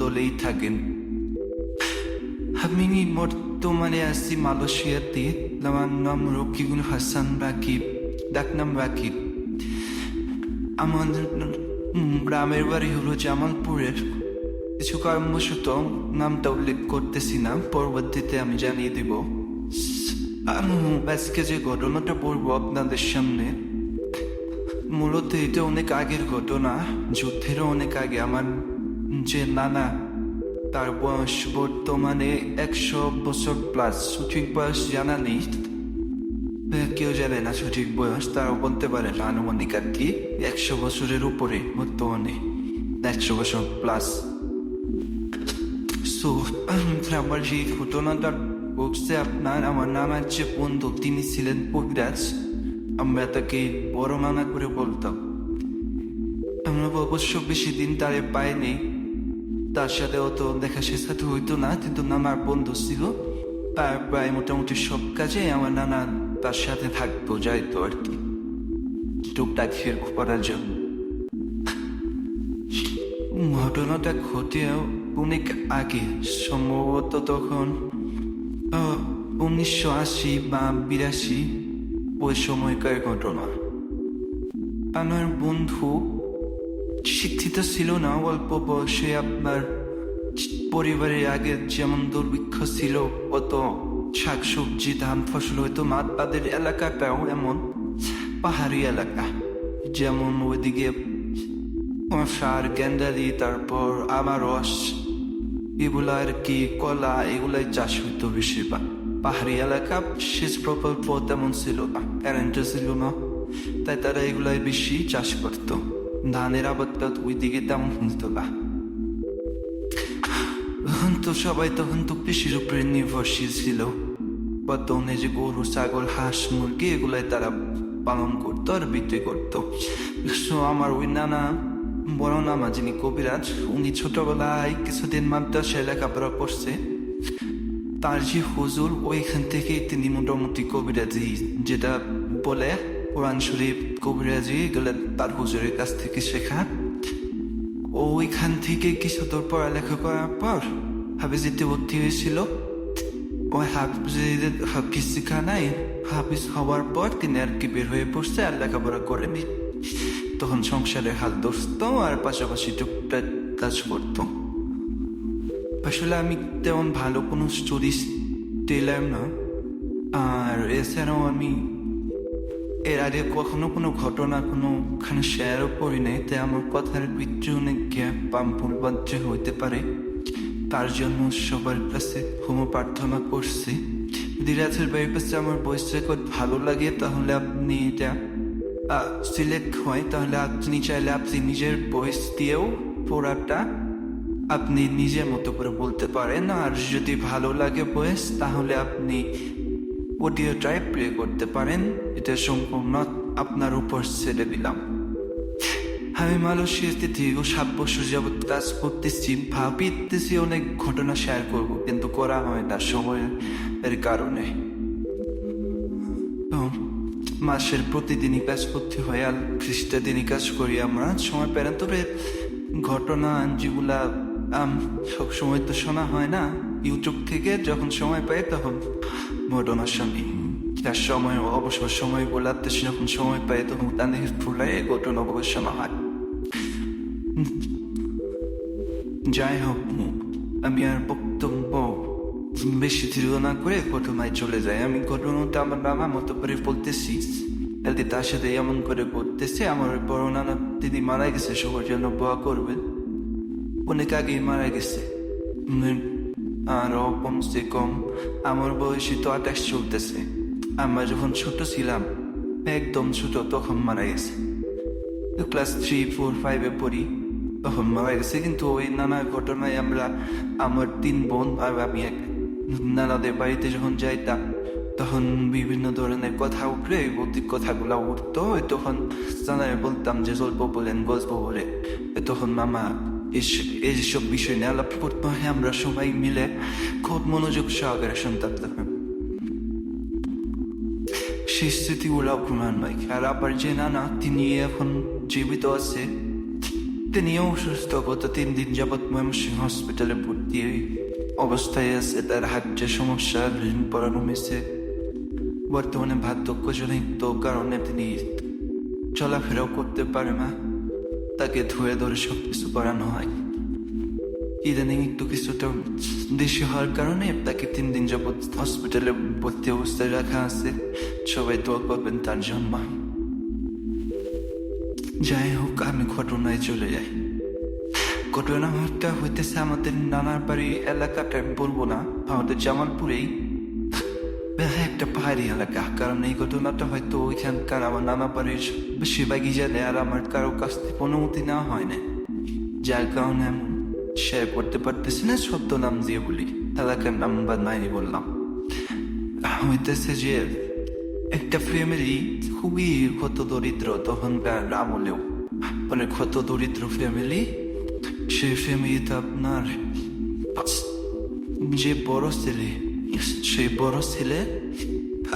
দলেই থাকেন। আমি বর্তমানে আছি মালয়েশিয়াতে। আমার নাম রকিবুল হাসান রাকিব, ডাকনাম রাকিব। আমার গ্রামের বাড়ি হলো জামালপুরের। কিছু কারণবশত নামটা উল্লেখ করতেছি না, পরবর্তীতে আমি জানিয়ে দিব। আজকে যে ঘটনাটা বলবো আপনাদের সামনে, মূলত এটা অনেক আগের ঘটনা, যুদ্ধেরও অনেক আগে। আমার যে নানা, তার বয়স বর্তমানে 100 বছর প্লাস। সঠিক বয়স জানা নেই, কেউ জানে না সঠিক বয়স, তারাও বলতে পারে না, আনুমানিক আর কি 100 বছরের উপরে বর্তমানে, 100 বছর প্লাস। সো আমার যে ঘটনাটা বলছে, আমার নানার যে বন্ধু, তিনি ছিলেন কবিরাজ। আমরা তাকে বড় নানা করে বলতাম। আমরা অবশ্য বেশি দিন তারে পাইনি, তার সাথে অত দেখা সাথে হইতো না, কিন্তু নানার বন্ধু ছিল। তার প্রায় মোটামুটি সব কাজে আমার নানা তার সাথে থাকতো, যাইতো আর কি, টুকটাক হেল্প করার জন্য। ঘটনাটা ঘটে অনেক আগে, সম্ভবত তখন 1980 বা 82 ওই সময়কার ঘটনা। আমার বন্ধু শিক্ষিত ছিল না, অল্প বয়সে। আপনার পরিবারের আগে যেমন দুর্ভিক্ষ ছিল, অত শাকসবজি ধান ফসল হয়তো না। তাদের এলাকাটাও এমন পাহাড়ি এলাকা, যেমন ওইদিকে সার, গেন্দারি, তারপর আনারস, এগুলা আর কি, কলা, এগুলাই চাষ হইতো বেশিরভাগ। পাহাড়ি এলাকা, সেচ প্রকল্প তেমন ছিল না, কারেন্টও ছিল না, তাই তারা এগুলাই বেশি চাষ করতো। ধানের আবাদটা ওইদিকে তেমন হতো না। তো সবাই তখন তো কৃষির উপরে নির্ভরশীল ছিল। বর্তমানে যে গরু, ছাগল, হাঁস, মুরগি, এগুলাই তারা পালন করতো আর বিক্রি করতো। আমার ওই নানা, বড় নামা, যিনি কবিরাজ, উনি ছোটবেলায় কিছুদিন মাদ্রাসায় লেখাপড়া করছে। তার যে হুজুর, ওইখান থেকে তিনি মোটামুটি কবিরাজি, যেটা বলে কোরআন শরীফ, কবিরাজি, এগুলো তার হুজুরের কাছ থেকে শেখা। ওইখান থেকে কিছু দূর পড়ালেখা করার পর হাফিজিতে ভর্তি হয়েছিল। ওই হাফিজখানায় হাফিজ হওয়ার পর তিনি আর কি বের হয়ে পড়ছে, আর লেখাপড়া করেনি। তখন সংসারে হাল ধরত আর পাশাপাশি টুকটাক কাজ করত। আসলে আমি তেমন ভালো কোনো স্টোরি টেলার না, আর এছাড়াও আমি এর আগে কখনো কোনো ঘটনা কোনোখানে শেয়ারও করি নাই, তাই আমার কথার ভিতরে অনেক গ্যাপ বা ভুলবাজ্য হইতে পারে। তার জন্য সবার কাছে ক্ষমা প্রার্থনা করছি। যদি রাতের বাড়ির কাছে আমার ভয়েস রেকর্ড ভালো লাগে, তাহলে আপনি এটা সিলেক্ট হয়, তাহলে আপনি চাইলে আপনি নিজের ভয়েস দিয়েও পড়াটা আপনি নিজের মতো করে বলতে পারেন। আর যদি ভালো লাগে ভয়েস, তাহলে আপনি অডিওটাই প্লে করতে পারেন। এটা সম্পূর্ণ আপনার উপর ছেড়ে দিলাম। আমি মালয়েশিয়াতে দীর্ঘ 7 বছর যাবৎ কাজ করতেছি। ভাবতেছি অনেক ঘটনা শেয়ার করব, কিন্তু করা হয় না সময়ের কারণে। মাসের প্রতিদিনই কাজ করতে হয়, আর খ্রিস্টা দিনই কাজ করি আমরা, সময় পেরেন। তবে ঘটনা যেগুলা সবসময় তো শোনা হয় না, ইউটিউব থেকে যখন সময় পাই তখন ঘটনা শুনি। যার সময় অবসর সময় বলাতে যখন সময় পাই, তখন তাদের ফুলাই ঘটনা গবেষণা হয়। যাই হোক, আমি আর বক্তব্য বেশি দীর্ঘ না করে ঘটনায় চলে যাই। আমি ঘটনাটা আমার বাবার মতো করে বলতেছি, তার সাথে এমন করে করতেছে। আমার বড় নানা, তিনি মারা গেছে, সবার জন্য দোয়া করবেন। অনেক আগেই মারা গেছে, আরো কমসে কম আমার বয়সী তো 28 চলতেছে। আমরা যখন ছোট ছিলাম, একদম ছোট, তখন মারা গেছে। ক্লাস 3, 4, 5-এ পড়ি, তখন মারা গেছে। কিন্তু ওই নানার ঘটনায় আমরা, আমার 3 বোন আর আমি এক, নানাদের বাড়িতে যখন যাইতাম, তখন বিভিন্ন ধরনের কথা উঠলে, ভৌতিক কথাগুলো উঠতো। তখন জানায় বলতাম যে গল্প বলেন, গল্প বলে। তখন মামা এইসব বিষয় নিয়ে আলাপ করতে হয়। আমরা সবাই মিলে খুব মনোযোগ সহকারে শুনতাম। সেই স্মৃতিগুলো অপমান নয়। আর আবার যে নানা, তিনি এখন জীবিত আছে, তিনিও অসুস্থ, গত 3 দিন যাবৎ ময়মনসিংহ হসপিটালে ভর্তি অবস্থায় আছে। তার হার্টের সমস্যা, ঋণ পড়ানো হয়েছে। বর্তমানে বার্ধক্যজনিত কারণে তিনি চলাফেরাও করতে পারে না। তাকে ধুয়ে ধরে সবকিছু করানো হয়। ইদানিং একটু কিছুটা বেশি হওয়ার কারণে তাকে 3 দিন যাবৎ হসপিটালে ভর্তি অবস্থায় রাখা আছে। সবাই দোয়া করবেন তার জন্য। যাই হোক, আমি ঘটনায় চলে যাই। ঘটনাটা হইতেছে আমাদের নানার বাড়ি এলাকাটা, বলবো না, আমাদের জামালপুরেই একটা পাহাড়ি এলাকা। কারণ এই ঘটনাটা হয়তো ওইখানকার আমার নানা বাড়ির বেশিরভাগই জানে, আর আমার কারো কাছ থেকে অনুমতি নেওয়া হয় না, যার কারণে আমি শেয়ার করতে পারতেছি না। সত্য নাম দিয়ে বলি, এলাকার নাম বা নাই বললাম। হইতেছে যে একটা ফ্যামিলি খুবই ক্ষত দরিদ্র, তখনকার আমলেও মানে ক্ষত দরিদ্র ফ্যামিলি। সেই ফ্যামিলিতে আপনার যে বড় ছেলে, সেই বড় ছেলে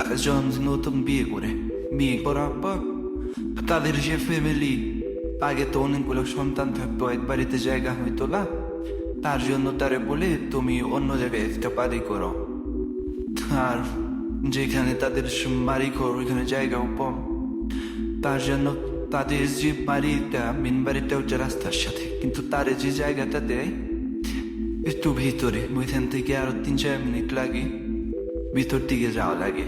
একজন নতুন বিয়ে করার পর তাদের যে ফ্যামিলি, আগে তো অনেকগুলো সন্তান থাকতো, এক বাড়িতে জায়গা হইতো না, তার জন্য তারে বলে তুমি অন্য জায়গায় একটা বাড়ি করো। আর যেখানে তাদের বাড়ি ঘর, ওইখানে জায়গাও কম, তার জন্য তাদের যে বাড়িটা, মেন বাড়িটা হচ্ছে রাস্তার সাথে, কিন্তু তার যে জায়গাটা দেয় একটু ভিতরে, ওইখান থেকে আরো 3-4 মিনিট লাগে ভিতর দিকে যাওয়া লাগে।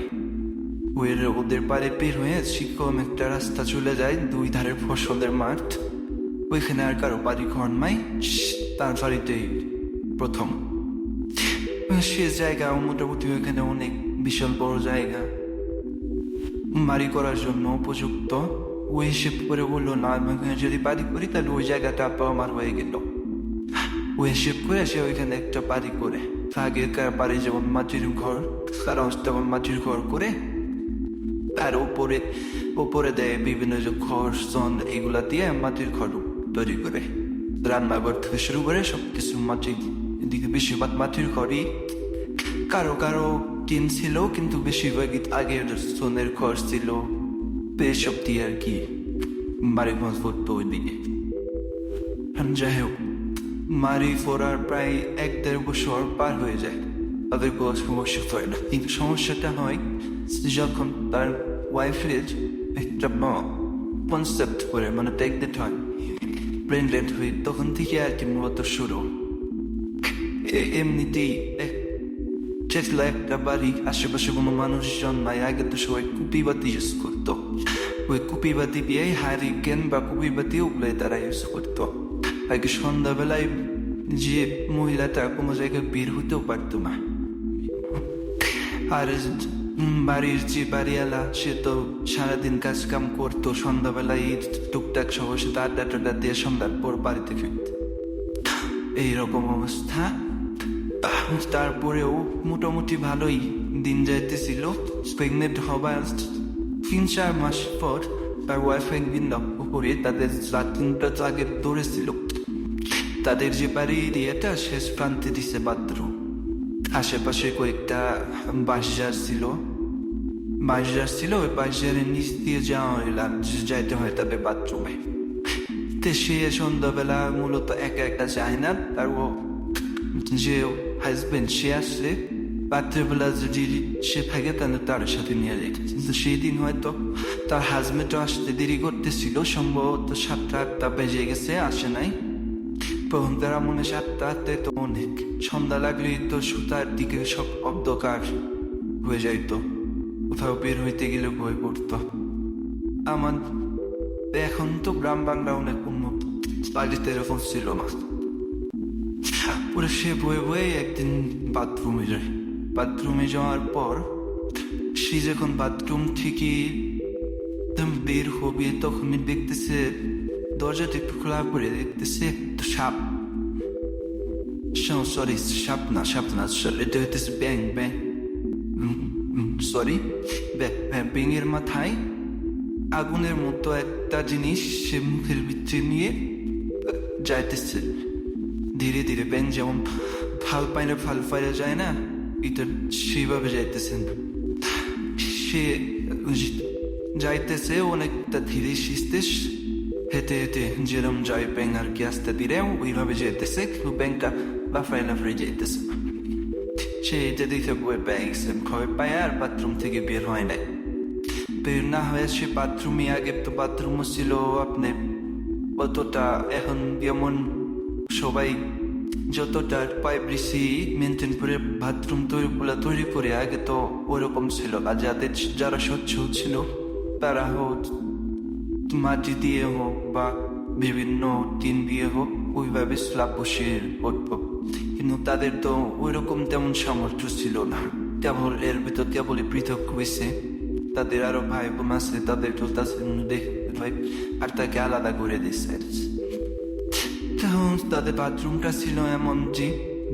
ওদের বাড়ি বের হয়ে শিক্ষম একটা রাস্তা চলে যায়, 2 ধারের ফসলের মাঠ, ওইখানে আর কারো বাড়ি ঘর নাই, তার বাড়িতেই প্রথম। সে জায়গা মোটামুটি ওইখানে অনেক বিশাল বড় জায়গা, বাড়ি করার জন্য উপযুক্ত। ওই হিসেব করে বললো, না আমি যদি বাড়ি করি তাহলে ওই জায়গাটা আমার হয়ে গেল। ওই হিসেব করে সে ওইখানে একটা বাড়ি করে, আগেকার বাড়ি যেমন মাটির ঘর, তারা তেমন মাটির ঘর করে তার উপরে দেয় বিভিন্ন যে ঘর সন, এগুলা দিয়ে মাটির ঘর তৈরি করে। রান্নাঘর থেকে শুরু করে সবকিছু মাটির, এদিকে বেশিরভাগ মাটির ঘরই, কারো কারো টিন ছিল, কিন্তু বেশিরভাগই আগের সোনের ঘর ছিল। এসব দিয়ে আর কি বাড়ি মজবুত ওই দিকে। যাই হোক, মারি ফোরার প্রায় 1-1.5 বছর পার হয়ে যায়, তাদের কোনো সমস্যা হয় না। কিন্তু সমস্যাটা হয় যখন তার ওয়াইফের একটা কনসেপ্ট করে, মানে প্রেগনেন্ট হয়, প্রেগনেন্ট হয়ে তখন থেকে আর কি মূলত শুরু। এমনিতেই একটা বাড়ি, আশেপাশে কোনো মানুষজন নাই, আগে তো সবাই কুপিবাতি ইউজ করতো, ওই কুপিবাতি দিয়ে হারিকেন বা কুপিবাতি ওগুলাই তারা ইউজ করতো। আগে সন্ধ্যাবেলায় যে মহিলাটা কোনো জায়গায় বের হইতেও পারতো না, আর বাড়ির যে বাড়িওয়ালা সে তো সারাদিন কাজ কাম করতো, সন্ধ্যাবেলায় টুকটাক সবার সাথে আড্ডা টাড্ডা দিয়ে সন্ধ্যার পর বাড়িতে ফিরত। এইরকম অবস্থা। তারপরেও মোটামুটি ভালোই দিন যাইতেছিল। প্রেগনেন্ট হবার 3-4 মাস পর তার ওয়াইফ একদিন লক্ষ্য করে, তাদের রাত্রিটা তো আগে দৌড়েছিল, তাদের যে বাড়ি এরিয়াটা শেষ প্রান্তে দিছে বাথরুম। আশেপাশে কয়েকটা বাঁশঝাড় ছিল, ওই বাঁশঝাড়ের নিচ দিয়ে যাইতে হয় তাদের বাথরুমে। তো সে সন্ধ্যাবেলা মূলত একা একা যায় না, তার যে হাজবেন্ড সে আসলে রাত্রেবেলা যদি সে থাকে তাহলে তার সাথে নিয়ে যায়। কিন্তু সেই দিন হয়তো তার হাজবেন্ডও আসতে দেরি করতেছিল, সম্ভবত 7-8টা বেজে গেছে, আসে নাই। তখন তারা মনে 7টা তো অনেক, সন্ধ্যা লাগলেই তো সুতার দিকে সব অন্ধকার হয়ে যাইতো, কোথাও বের হইতে গেলে ভয় পড়তো। আমার এখন তো গ্রাম বাংলা অনেক উন্নত, বাড়িতে এরকম ছিল না। পুরো সে বয়ে একদিন বাথরুমে যাওয়ার পর সে যখন বাথরুম থেকে বের হবে তখনই দেখতেছে দরজাটা একটু খোলা করে, দেখতেছে একটা সাপ, এটা হইতেছে ব্যাঙের মাথায় আগুনের মতো একটা জিনিস সে মুখের ভিতরে নিয়ে যাইতেছে ধীরে ধীরে। ব্যাঙ যেমন ফাল পাইলে যায় না, এটা সেইভাবে যাইতেছেন। সে যাইতেছে অনেকটা ধীরে, হেঁটে হেঁটে যেরম যায় ব্যাং আর কি আস্তে ধীরে ওইভাবে যেতেছে, কিন্তু ব্যাংকটা লাফাই লাফাই যেতেছে। সে এটা দেখে বয়ে পেয়েছে, ভয় পায় আর বাথরুম থেকে বের হয় নাই। বের না হয়ে সে বাথরুমে, আগে তো বাথরুমও ছিল আপনি অতটা এখন যেমন সবাই যতটা প্রাইভেসি মেনটেন করে বাথরুম তৈরি করে, আগে তো ওরকম ছিল না। যারা সচ্ছল ছিল তারা হোক মাটি দিয়ে হোক বা বিভিন্ন টিন দিয়ে হোক ওইভাবে স্ল্যাব বসিয়ে করত, কিন্তু তাদের তো ওইরকম তেমন সামর্থ্য ছিল না। কেবল এর ভিতর কেবলই পৃথক হয়েছে, তাদের আরো ভাই বোন আছে, তাদের তো দেখে আর তাকে আলাদা করে দিচ্ছে। তাদের বাথরুমটা ছিল এমন যে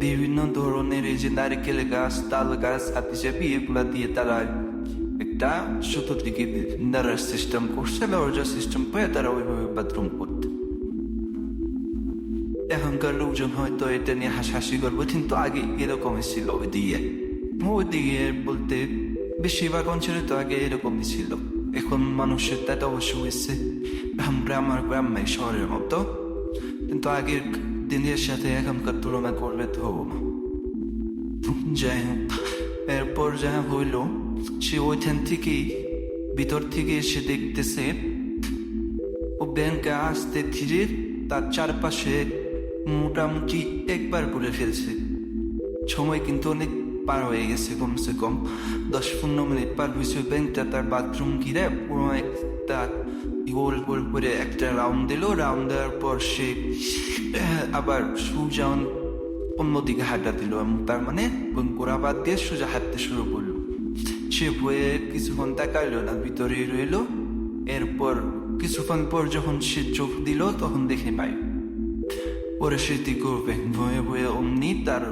বিভিন্ন ধরনের এই যে নারিকেল গাছ, তাল গাছ, হাতিচাপি এগুলা দিয়ে তারা একটা সুতো দিকে দাঁড়ার সিস্টেম করছে, দরজা সিস্টেম করে তারা ওইভাবে বাথরুম করতে। এখনকার লোকজন হয়তো এটা নিয়ে হাসাহাসি করবো, কিন্তু আগে এরকমই ছিল। ওইদিকে বলতে বেশিরভাগ অঞ্চলে তো আগে এরকমই ছিল। এখন মানুষের তাতে অবশ্য হয়েছে গ্রাম আর গ্রামে শহরের মতো, কিন্তু আগের দিনের সাথে এখনকার তুলনা করলে তো যাই হোক। এরপর যা হইল, সে ওইখান থেকেই ভিতর থেকে এসে দেখতেছে ও ব্যাংকে আসতে ধীরে তার চারপাশে মোটামুটি একবার বলে ফেলছে। সময় কিন্তু অনেক পার হয়ে গেছে, কমসে কম 10-15 মিনিট পার হয়েছে। ব্যাংকটা তার বাথরুম ঘিরে পুরো একটা গোল গোল করে একটা রাউন্ড দিল। রাউন্ড দেওয়ার পর সে আবার সোজা অন্যদিকে হাঁটা দিল, তার মানে গোড়া বাদ দিয়ে সোজা হাঁটতে শুরু করলো। সে বয়ে কিছুক্ষণ তাকাইল না, ভিতরেই রইল। এরপর কিছুক্ষণ পর যখন সে চোখ দিল তখন দেখে পাই ওরা স্মৃতি করবে। ভয়ে ভয়ে অমনি তার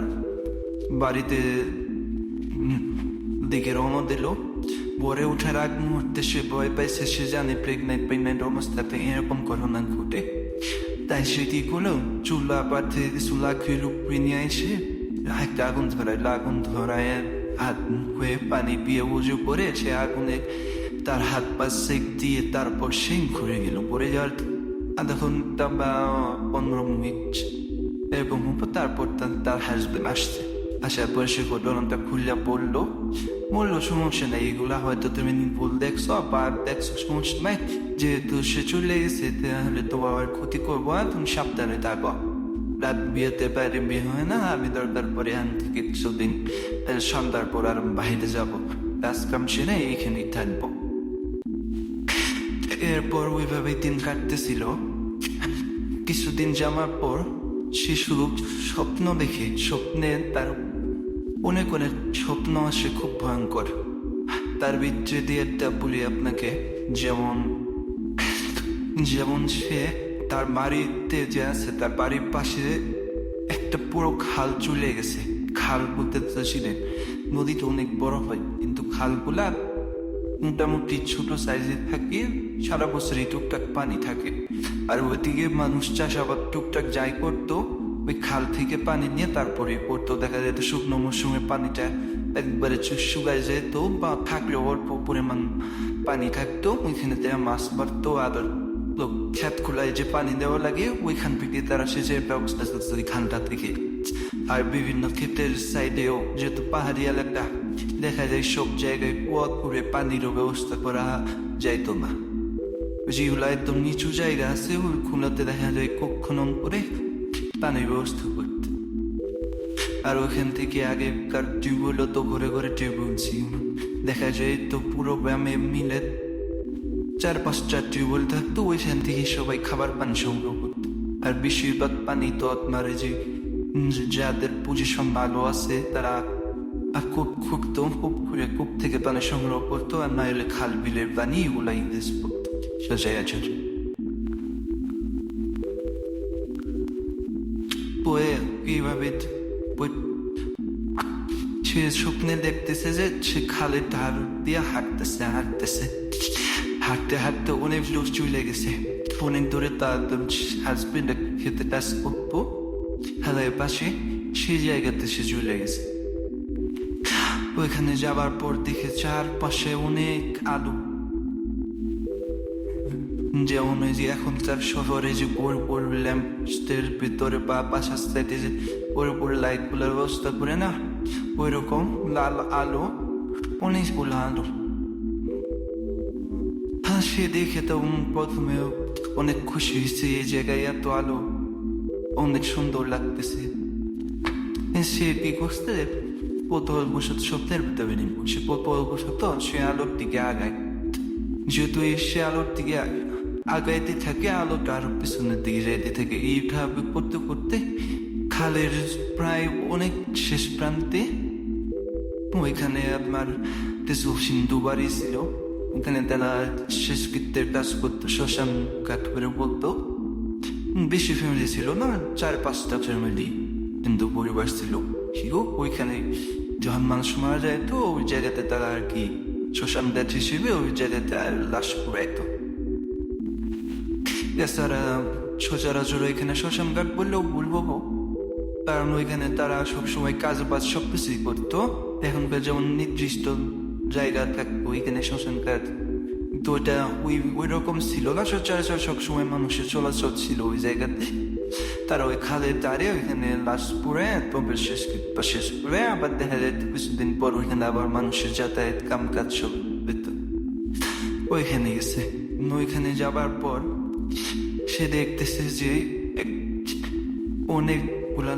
বাড়িতে দিকে রওনা দিল। ভোরে ওঠার আগ মুহূর্তে সে ভয় পাইছে, সে জানে প্রেগনেন্ট অবস্থাতে এরকম ঘটনা ঘটে। তাই সে কি করলো, চুলা পাঠে চুলা খেয়ে উপরে নিয়ে এসে একটা আগুন ধরায় হাত মুখে পানি দিয়ে উজু করে সে আগুনে তার হাত পা সেক দিয়ে তারপর সে ঘুরে গেল। পরে যাওয়ার আধা ঘন্টা বা 15 মিনিট এরকম তারপর তার হাসবেন্ড আসছে। আসার পর সে ঘটনাটা খুললা বললো সমস্যা নেই, এগুলা হয়তো তুমি ভুল দেখছো বা দেখছো, সমস্যা নাই। যেহেতু সে চলে গেছে তাহলে তো আবার ক্ষতি করবো না, তুমি সাবধানে থাকো। রাত বিয়েতে বাইরে বিয়ে হয় না, আমি দরকার পরে আন থেকে কিছুদিন সন্ধ্যার পর আর বাইরে যাবো, কাজ কাম সেরে এখানেই থাকবো। এরপর ওইভাবে দিন কাটতেছিল। কিছুদিন যাওয়ার পর সে শুধু স্বপ্ন দেখে, স্বপ্নে তার অনেক অনেক স্বপ্ন আসে খুব ভয়ঙ্কর। তার ভিতরে দিয়ে একটা বলি আপনাকে, যেমন সে তার বাড়িতে যে আছে, তার বাড়ির পাশে একটা পুরো খাল চলে গেছে। খাল বলতে ছিলেন নদী তো অনেক বড় হয়, কিন্তু খালগুলা মোটামুটি ছোট সাইজে থাকে, সারা বছরই টুকটাক পানি থাকে। আর ওইদিকে মানুষ চাষাবাদ টুকটাক যাই করতো, ওই খাল থেকে পানি নিয়ে তারপরে করতো। দেখা যেত শুকনো মৌসুমে পানিটা একবারে শুকায় যেত, বা থাকলেও অল্প পরিমাণ পানি থাকতো, ওইখানে তারা মাছ মারতো। আর ক্ষেত খোলায় যে পানি দেওয়া লাগে ওইখান থেকে তারা সেচের ব্যবস্থা করতো ওই খানটা থেকে। আর বিভিন্ন ক্ষেতের সাইডেও যেহেতু পাহাড়ি এলাকা, দেখা যায় সব জায়গায় কুয়া করে পানিরও ব্যবস্থা করা যাইতো না। যেগুলো একদম নিচু জায়গা আছে ওই খুলাতে দেখা যায় কূপ খনন করে পানির ব্যবস্থা করতে। আর ওইখান থেকে আগেকার টিউবওয়েল তো ঘরে ঘরে টিউবওয়েল ছিল, দেখা যায় তো পুরো গ্রামে মিলে 4-5টা টিউবওয়েল থাকতো, ওইখান থেকে সবাই খাবার পানি সংগ্রহ করতো। আর বেশিরভাগ পানি তো আপনার যে যাদের পজিশন ভালো আছে তারা কূপ খুঁড়তো, কূপ থেকে পানি সংগ্রহ করতো, আর না হলে খাল বিলের পানি এগুলা ইউজ করতো সচরাচর। এইভাবে সে স্বপ্নে দেখতেছে যে সে খালের ধার দিয়ে হাঁটতে হাঁটতে অনেক লোক চলে গেছে। অনেক দূরে তার হাজবেন্ড খেতে কাজ করবো হালের পাশে, সেই জায়গাতে সে চলে গেছে। ওইখানে যাবার পর দেখে চারপাশে অনেক আলো, যেমন ওই যে এখনকার শহরে যে বড় ল্যাম্পের ভিতরে বা পাশার সাইডে যে বড় লাইট গুলোর ব্যবস্থা করে না, ওই রকম লাল আলো, অনেকগুলো আলো। সে দেখে তো প্রথমে অনেক খুশি হয়েছে, এই জায়গায় এত আলো, অনেক সুন্দর লাগতেছে। সে কি করছে, কৌতূহল বসত স্বপ্নের ভিতরে নেই, সে কৌতূহল বসত সে আলোর দিকে আগায়। যেহেতু সে আলোর দিকে আগাইতে থাকে, আলোটা আরো পিছনের দিকে যাইতে থাকে। এইভাবে করতে করতে খালের প্রায় অনেক শেষ প্রান্তে ওইখানে আপনার কিছু সিন্ধু বাড়ি ছিল, ওখানে তারা শেষকৃত্যের কাজ করতো, শ্মশান কাঠ করে বলতো। বেশি ফ্যামিলি ছিল না, 4-5টা ফ্যামিলি কিন্তু পরিবার ছিল। ওইখানে যখন মানুষ মারা যায় তো ওই জায়গাতে তারা আর কি শ্মশান ঘাট হিসেবে ওই জায়গাতে আর লাশ পুরাইতো। এছাড়া সচরাচর এখানে শ্মশান ঘাট বললেও বলবো, কারণ ওইখানে তারা সবসময় কাজ বাজ সবকিছুই করতো। এখনকার যেমন নির্দিষ্ট জায়গা থাকতো ওইখানে শ্মশান ঘাট, তো ওইটা ওই রকম ছিল না। সচরাচর সবসময় মানুষের চলাচল ছিল ওই জায়গাতে। তারা ওই খালের ধারে ওইখানে লাশ পুড়ে তবে শেষ করে আবার দেখা যায় কিছুদিন পর ওইখানে আবার মানুষের যাতায়াত কাম কাজ সব ওইখানে গেছে। ওইখানে যাবার পর সে দেখতেছে যে অনেকগুলা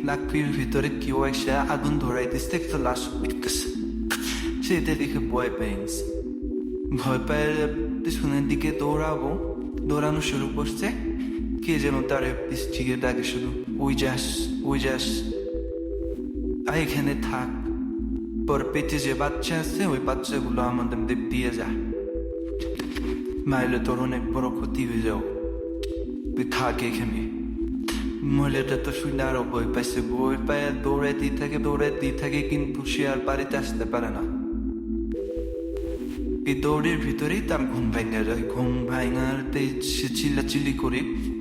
লাকড়ির ভিতরে কেউ এসে আগুন ধরাইতেছে, একটা লাশ দেখতেছে। সেটা দেখে ভয় পেয়ে গেছে, ভয় পেয়ে পিছনের দিকে দৌড়ানো শুরু করছে। কে যেন তার পিছ থেকে ডাকে শুরু, ওই যাস আর এখানে থাক, পর পেটে যে বাচ্চা আছে ওই বাচ্চাগুলো আমাদের দিয়ে যা, মাইলে তোর অনেক বড় ক্ষতি হয়ে যাও, তুই থাক এখানে। মহিলাটা তো শুনে আরো ভয় পাইছে, ভয় পায় দৌড়াইতেই থাকে, কিন্তু সে আর বাড়িতে আসতে পারে না। এই দৌড়ের ভিতরেই তার ঘুম ভাঙা যায়। ঘুম ভাঙাতে সে চিল্লাচিল্লি করে,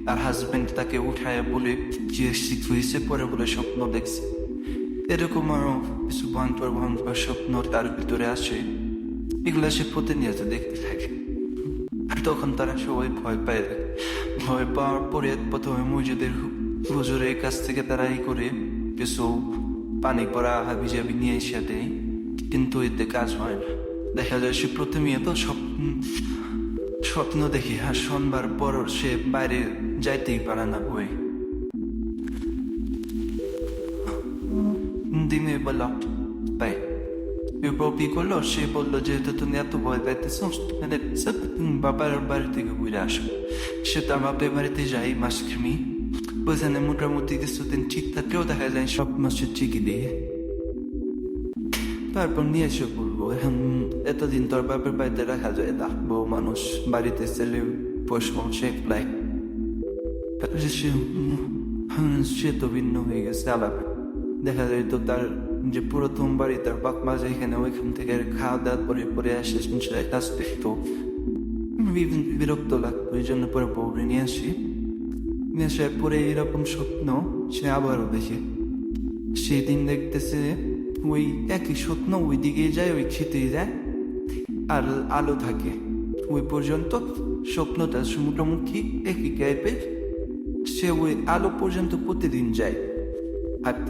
আর হাজবেন্ড তাকে উঠায় বলে যে শীত হয়েছে, পরে বলে স্বপ্ন দেখছে। এরকম আরো কিছু ভয়ঙ্কর স্বপ্ন তার ভিতরে আসে, এগুলা সে প্রতিনিয়ত দেখতে থাকে। তখন তারা সবাই ভয় পাওয়ার পরে প্রথমে মসজিদের হুজুরের কাছ থেকে তারা করে কিছু পানি পড়া হাবিজাবি নিয়ে এসে দেয়, কিন্তু এতে কাজ হয় না। দেখা যায় সে প্রতিনিয়ত স্বপ্ন দেখে, আর শোনবার পর সে বাইরে যাইতেই পারে না বই। দিনে বেলা পাই এরপর কি করলো, সে বললো যেহেতু তুমি এত ভয় পাইতেছ বাবার বাড়ি থেকে ঘুরে আসো। সে তার বাপের বাড়িতে যাই মাসখানি, ওইখানে মোটামুটি কিছুদিন ঠিক থাকলেও দেখা যায় সব মাসে ঠিকই দিয়ে তারপর নিয়ে এসে বলবো। এখন এতদিন তোর বাপের বাড়িতে রাখা যায় না, বউ মানুষ বাড়িতে ছেলে পয়সা প্রায় সে তো ভিন্ন হয়ে গেছে আলাদা। দেখা যায় তো তার যে পুরাতন বাড়ি, তার বাপ মা যেখানে, ওইখান থেকে খাওয়া দাওয়া পরে আসে সংসারের কাজ দেখতো, বিরক্ত লাগতো। এই জন্য পরে বউরে নিয়ে আসার পরে এরকম স্বপ্ন সে আবারও দেখে। সেদিন দেখতেছে ওই একই স্বপ্ন, ওই দিকে যায়, ওই খেতেই যায়, আর আলো থাকে ওই পর্যন্ত। স্বপ্নটা মোটামুটি একই টাইপের। সে ওই আলো পর্যন্ত প্রতিদিন যায়,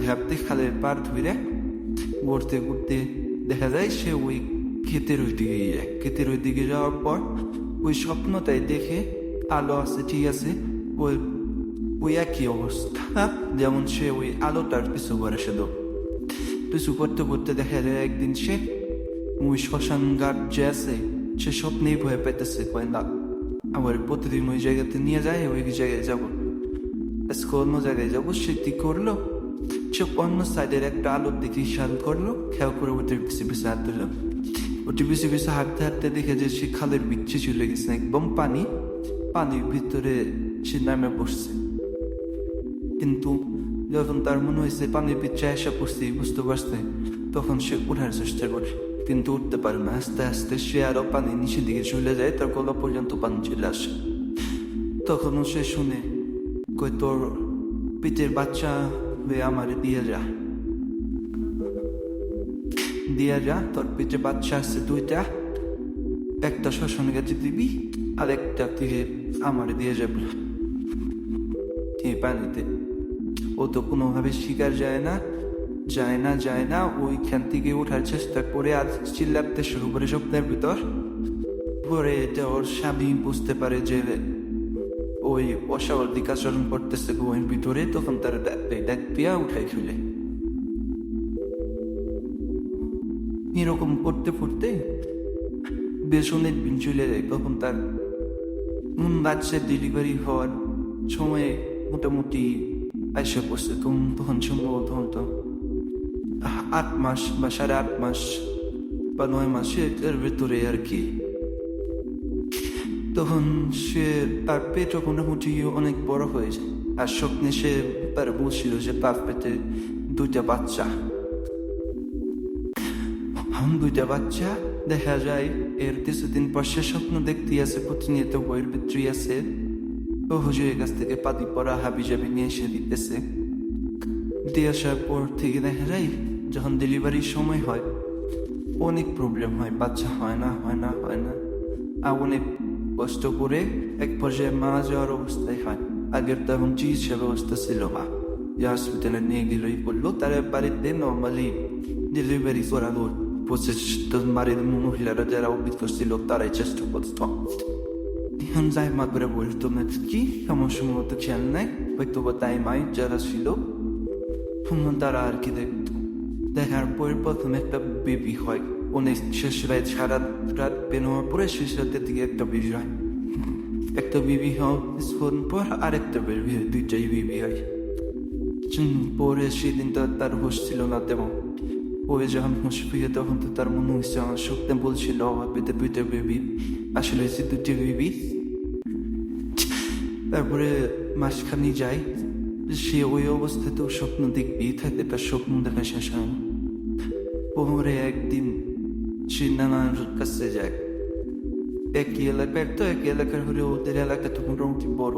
হাঁটতে খালের পার ধরে ঘুরতে দেখা যায় সে ওই ক্ষেতের ওই দিকে যায়। ক্ষেতের ওই দিকে যাওয়ার পর ওই স্বপ্নটাই দেখে, আলো আছে ঠিক আছে, ওই একই অবস্থা যেমন সে ওই আলোটার পিছু করে পিছু করতে দেখা যায় একদিন সে ওই শ্মশান ঘাট যে আছে সে স্বপ্নেই ভয় পাইতেছে, কয় না আমার প্রতিদিন ওই জায়গাতে নিয়ে যায়, ওই জায়গায় যাবো, আজকে অন্য জায়গায় যাবো। সে কি করলো, সে অন্য সাইডের একটা আলোর দিকে খেয়াল করলো, খেয়াল করে ওটির পিছিয়ে হাত দিলাম। ওটি পিছিয়ে হাঁটতে দেখে যে সে খালের বিচ্ছে চলে গেছে, একদম পানির ভিতরে সে নামে বসছে। কিন্তু যখন তার মনে হয়েছে পানির পিচ্ছে আসা পড়ছে, বুঝতে পারছে, তখন সে উঠার চেষ্টা করে, কিন্তু উঠতে পারে না। আস্তে আস্তে সে আরো পানি নিচের দিকে চলে যায়, তার গলা পর্যন্ত পানি চলে আসে। তখনও সে শুনে, কই তোর পেটের বাচ্চা হয়ে আমারে দিয়ে যা, তোর পেটে বাচ্চা আছে 2টা, একটা শ্মশানে গেছে দিবি, আর একটা থেকে আমার দিয়ে যাবে এই পানিতে। ও তো কোনোভাবে শিকার যায় না। ওইখান থেকে ওঠার চেষ্টা করে আর চিল্লাতে শুরু করে স্বপ্নের ভিতর। পরে এটা ওর স্বামী বুঝতে পারে যে ওই অস্বাভাবিক আচরণ করতেছে গুহের ভিতরে, তখন তার ডাক দিয়া উঠাই খুলে। এরকম করতে করতে বেশ অনেক দিন চলে যায়। তখন তার বাচ্চার ডেলিভারি হওয়ার সময় মোটামুটি এসে পড়ছে। তখন সম্ভবত 8 মাস বা 8.5 মাস বা 9 মাসের ভেতরে আর কি। তখন সে তার পেটও মোটামুটি অনেক বড় হয়ে যায়। আর স্বপ্নে সে তার বলছিল যে তার পেটে 2টা বাচ্চা। দুইটা বাচ্চা দেখা যায়। এর কিছুদিন পর সে স্বপ্ন দেখতে আছে, প্রতিনিয়ত বইয়ের ভিতরে আছে। ও হুজুরের কাছ থেকে পাতি পরা হাবি জাবি নিয়ে এসে দিতেছে। দিয়ে আসার পর থেকে দেখা যায় যখন ডেলিভারির সময় হয় অনেক প্রবলেম হয়, বাচ্চা হয় না। আর অনেক কষ্ট করে এক পর্যায়ে মারা যাওয়ার অবস্থায় হয়। আগের তো এখন চিকিৎসা ব্যবস্থা ছিল না, যে হসপিটালে নিয়ে গেলেই বললো তার বাড়িতে নর্মালি ডেলিভারি করালো। বাড়ির মহিলারা যারা অভিজ্ঞ ছিল তারাই চেষ্টা করতো। এখন যাই মা করে বলতো না কি সমস্যা মতো খেয়াল নাই, হয়তো বা তাই মাই যারা ছিল তারা আর কি দেখতো। দেখার পর প্রথমে একটা বেবি হয়। অনেক শেষ রাত সারা রাত বেরোয়ার পরে শেষ রাতের দিকে একটা বেবি হয়। একটা বেবি হওয়ার কিছুক্ষণ পর আরেকটা বেবি হয়, 2টাই বেবি হয়। পরে সেদিন তো তার হোশ ছিল না তেমন। ওই যখন হোশ পেয়ে তখন তো তার মনে হচ্ছে আমার স্বপ্নে বলছিল আমার পেটে 2টা বেবি, আসলে হচ্ছে 2টি বেবি। তারপরে মাসখানি যায়, সে ওই অবস্থাতেও স্বপ্ন দেখবেই থাকে, তার স্বপ্ন দেখা শেষ হয়। পরে একদিন সে নানার কাছে যায়। একই এলাকার হলে ওদের এলাকা তো মোটামুটি বড়।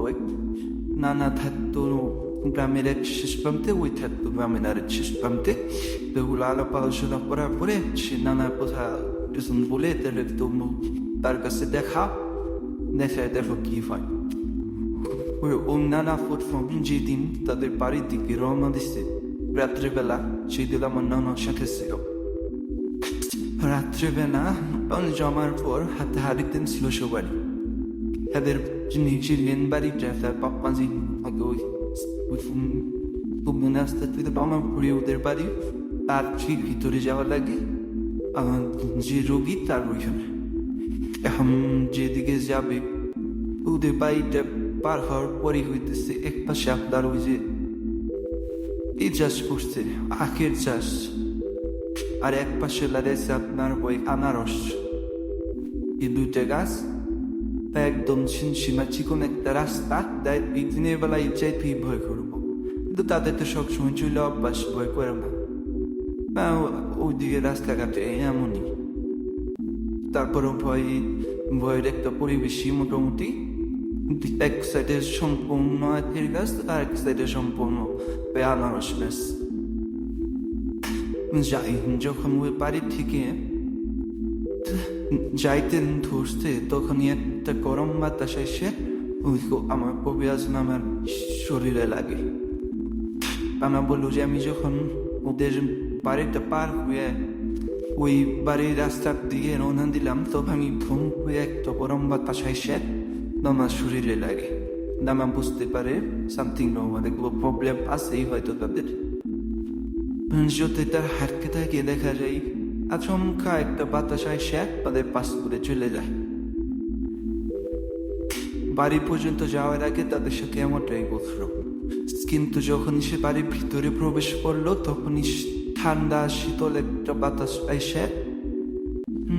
নানা থাকতো গ্রামের এক শেষ প্রান্তে, ওই থাকতো গ্রামের আরেক শেষ প্রান্তে। তো ওগুলো আলাপ আলোচনা করার পরে সে নানার কথা দুজন বলে তার কাছে দেখো কি হয়। ও নানা প্রথম যেদিন তাদের বাড়ির দিকে রওনা দিচ্ছে রাত্রেবেলা, সেই দিন আমার নানার সাথে ছিল। রাত্রেবেলা জমার পর হাতে হারিতেন ছিল সবারই। এদের নিচে মেন বাড়িটা তার পাপ্পাজি মনে আসতে আমার ঘুরে ওদের বাড়ি। তার ঠিক ভিতরে যাওয়া লাগে যে রোগী তার ওইখানে। এখন যেদিকে যাবে ওদের বাড়িটা পার হওয়ার পরই হইতেছে এক পাশে আপনার ওই যে এই চাষ করছে আখের চাষ, আর এক পাশে লাগাইছে আপনার ওই আনারস। এই 2টা গাছ একদম সীমা চিকন একটা রাস্তা। এই দিনের বেলায় চাইতেই ভয় করবো, কিন্তু তাদের তো সবসময় চলে অভ্যাস, ভয় করে না। ওইদিকে রাস্তাঘাটে এমনই। তারপরও ভয়ের একটা পরিবেশই মোটামুটি। এক সাইডে সম্পূর্ণ আখের গাছ, আর এক সাইডে সম্পূর্ণ আনারস গাছ। যাই যখন ওই বাড়ির থেকে যাইতেন ধরতে, তখনই একটা গরম বাতাস এসে আমার কবিরাজ আমার শরীরে লাগে। আমার বললো যে আমি যখন ওদের বাড়িটা পার হয়ে ওই বাড়ির রাস্তার দিকে রওনা দিলাম, তখন আমি ধুম হয়ে একটা গরম বাতাস এসে আমার শরীরে লাগে। দামা বুঝতে পারে সামথিং অনেক প্রবলেম আছেই হয়তো তাদের। যদি তার হাঁটতে থাকে দেখা যায় আচমকা একটা বাতাস এসে তাদের পাশ করে চলে যায়। বাড়ি পর্যন্ত যাওয়ার আগে তাদের সাথে এমনটাই বলছিল, কিন্তু যখন সে বাড়ির ভিতরে প্রবেশ করলো তখনই ঠান্ডা শীতল একটা বাতাস এসে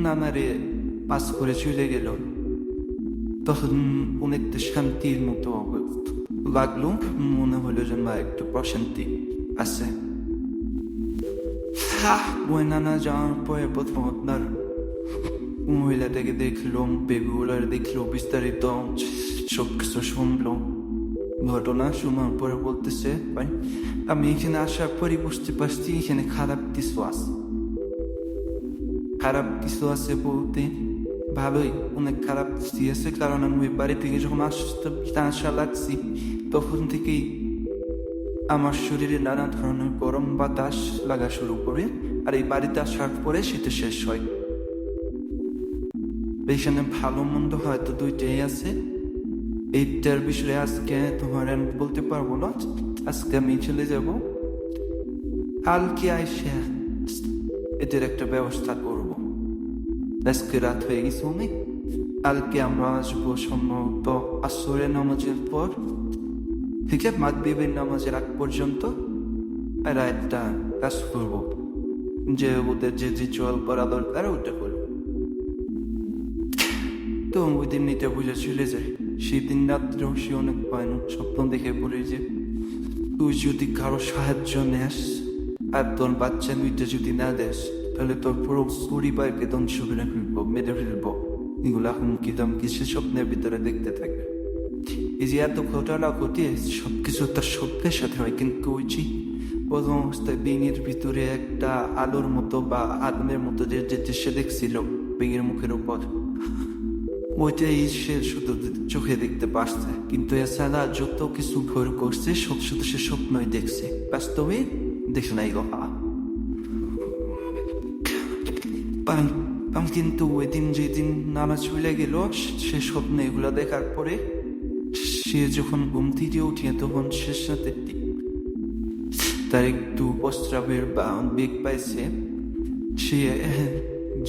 নানারে পাস করে চলে গেল। তখন অনেকটা শান্তির মতো লাগলো, মনে হলো যে না একটু প্রশান্তি আছে। ওই নানা যাওয়ার পরে প্রথম আপনার মহিলাটাকে দেখলো, বেগুলার দেখলো, বিস্তারিত সবকিছু শুনলো। ঘটনা শোনার পরে বলতেছে ভাই আমি এখানে আসার পরই বুঝতে পারছি এখানে খারাপ কিছু আছে বলতে ভালোই অনেক খারাপ দিয়েছে, কারণ আমি ওই বাড়ি থেকে যখন আসা লাগছি তখন থেকেই আমার শরীরে নানা ধরনের গরম বাতাস লাগা শুরু করে, আর এই বাড়িতে আসার পরে সেটা শেষ হয়। এখানে ভালো মন্দ হয়তো দুইটাই আছে। এইটার বিষয়ে আজকে তোমার আমি বলতে পারবো না। আজকে আমি চলে যাব, কালকে আইসে এদের একটা ব্যবস্থা করব। আজকে রাত হয়ে গেছে অনেক, কালকে আমরা আসবো সম্ভবত আসরের নামাজের পর থেকে মাগরিবের নামাজের আগ পর্যন্ত। এরা একটা কাজ করবো, যে ওদের যে রিচুয়াল করা দরকার ওটা করবো। তো ওই দিন এটা বুঝে চলে যায়। সেই দিন রাত্রেও সে অনেক ভয়ানক স্বপ্ন দেখে পড়ে যে তুই যদি কারো সাহায্য নেস আর তোর বাচ্চা দুইটা যদি না দেস, তাহলে তোর পুরো পরিবারকে ধ্বংস করে ফেলবো, মেরে ফেলবো। এগুলো হুমকি দামকি সে স্বপ্নের ভিতরে দেখতে থাকে। এই যে এত ঘটনা ঘটে সবকিছু তার স্বপ্নের সাথে হয়, কিন্তু ওই যে প্রথম অবস্থায় দিনের ভিতরে একটা আলোর মতো বা আগুনের মতো যে সে দেখছিল বেগের মুখের উপর, ওইটাই সে শুধু চোখে দেখতে পারছে। কিন্তু এছাড়া যত কিছু ভয় করছে সব শুধু সে স্বপ্নই দেখছে, বাস্তবে দেখে নাই গো। কিন্তু ওই দিন যেদিন নামাজ চলে গেল, সে স্বপ্নে এগুলো দেখার পরে সে যখন ঘুম থেকে উঠে তখন সে সাথে তার একটু প্রস্রাবের বা বেগ পাইছে। সে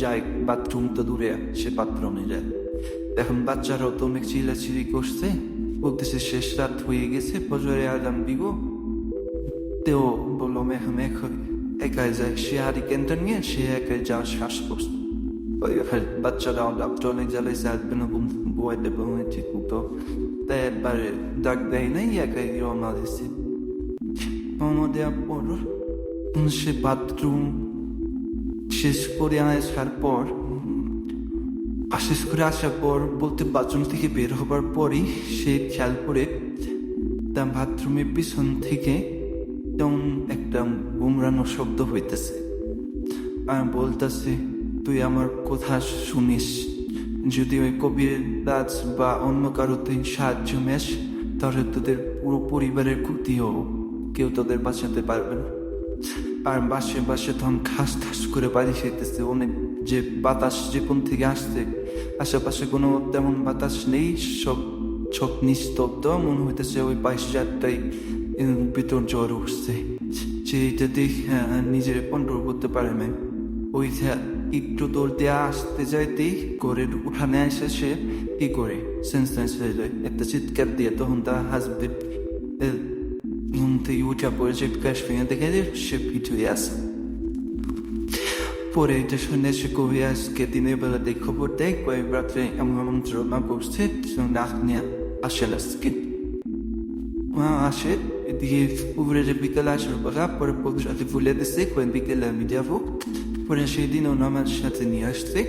যায় বাথরুম, তো দূরে, সে বাথরুমে যায়। এখন বাচ্চারাও তো অনেক চিল্লাচিল্লি করছে, বলতেছে শেষ রাত হয়ে গেছে, ফজরে আজান দিব। তেও বললো মেঘ একাই যায়। সে হারিকেনটা নিয়ে সে একাই যাওয়ার শ্বাস করছে। বাচ্চারাও ডাক্তার অনেক জ্বালাইছে, আসবে না বই দেবো ঠিক মতো, তাই একবারে ডাক দেয় নাই, একাই রওনা দিচ্ছে। রওনা দেওয়ার পর সে বাথরুম শেষ করে আসার পর বলতে বাথরুম থেকে বের হবার পরই সে খেয়াল করে তার বাথরুমের পিছন থেকে তেমন একটা গুমরানো শব্দ হইতেছে, আর বলতেছে তুই আমার কথা শুনিস, যদি ওই কবির রাজ বা অন্য কারোতে সাহায্য নেস তাহলে তোদের পুরো পরিবারের ক্ষতিও, কেউ তোদের বাঁচাতে পারবে না। আর বাসে তখন ঠাস করে বাড়ি খেতেছে অনেক, যে বাতাস যেখান থেকে আসছে আশেপাশে কোনো তেমন বাতাস নেই, সব নিস্তব্ধ। মনে হইতেছে ওই 22,000টাই ভিতর জ্বর উঠছে, যে এটা দেখে নিজের কন্ট্রোল করতে পারে না। ওই একটু দৌড় দেওয়া আসতে যাইতেই ঘরের উঠানে এসে সে কি করে সেন্স হয়ে যায়, একটা চিৎকার দিয়ে। তখন তার হাজবেন্ড ঘুম থেকে উঠা পড়ে চিৎকার ভেঙে দেখে যে সে পিঠ হয়ে আসে। পরে এটা শুনে সে কবি আজকে দিনের বেলা দিয়ে খবর দেয় কয়েক রাত্রে এমন যন্ত্রণা করছে, নাক নিয়ে আসে আজকে আসে। এদিকে উপরে যে বিকেলে আসার কথা, পরে সাথে ভুলে দিচ্ছে কয়েক বিকেলে আমি যাবো। পরে সেই দিন ও আমার সাথে নিয়ে আসছে।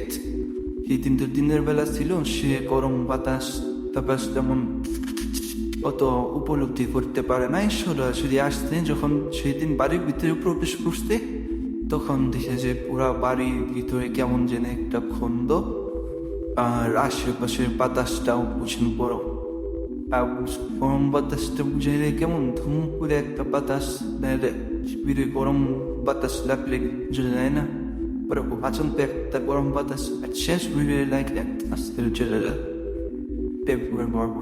সেই দিন তো দিনের বেলা ছিল, সে গরম বাতাস তারপর তেমন অত উপলব্ধি করতে পারে নাই। সরাসরি আসতে যখন সেই দিন বাড়ির ভিতরে প্রবেশ করতে, তখন দেখে যে পুরা বাড়ির ভিতরে কেমন যেন একটা খন্দ, আর আশেপাশের বাতাসটাও বুঝেন বড়। আর গরম বাতাসটা বুঝাইলে কেমন ধুম করে একটা বাতাস শিবিরে গরম বাতাস লাগলে চলে যায় না, পরে আচমকা তো একটা গরম বাতাস শেষ হয়ে লাগলে আস্তে চলে যায় পুরো গরম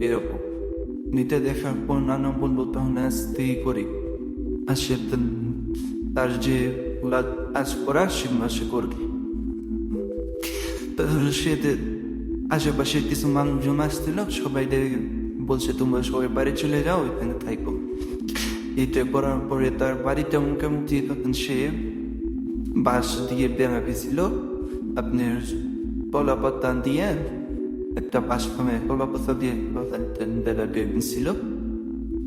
এরকম। নিতে দেখার পর নানা বলবো তখন আসতেই করি আসে, তার যে আজ করার সে মাসে করবে। সে আশেপাশে কিছু মানুষজন আসছিল, সবাই বলছে তোমরা সবাই বাড়ি চলে যাও, এখানে থাকো। এটা করার পরে তার বাড়িটা মোটামুটি তখন সে বাঁশ দিয়ে বেঁধেছিল, আপনার কলা পাতা দিয়ে একটা বাঁশ ফামে কলা পাতা দিয়ে বেলা বেঁধেছিল।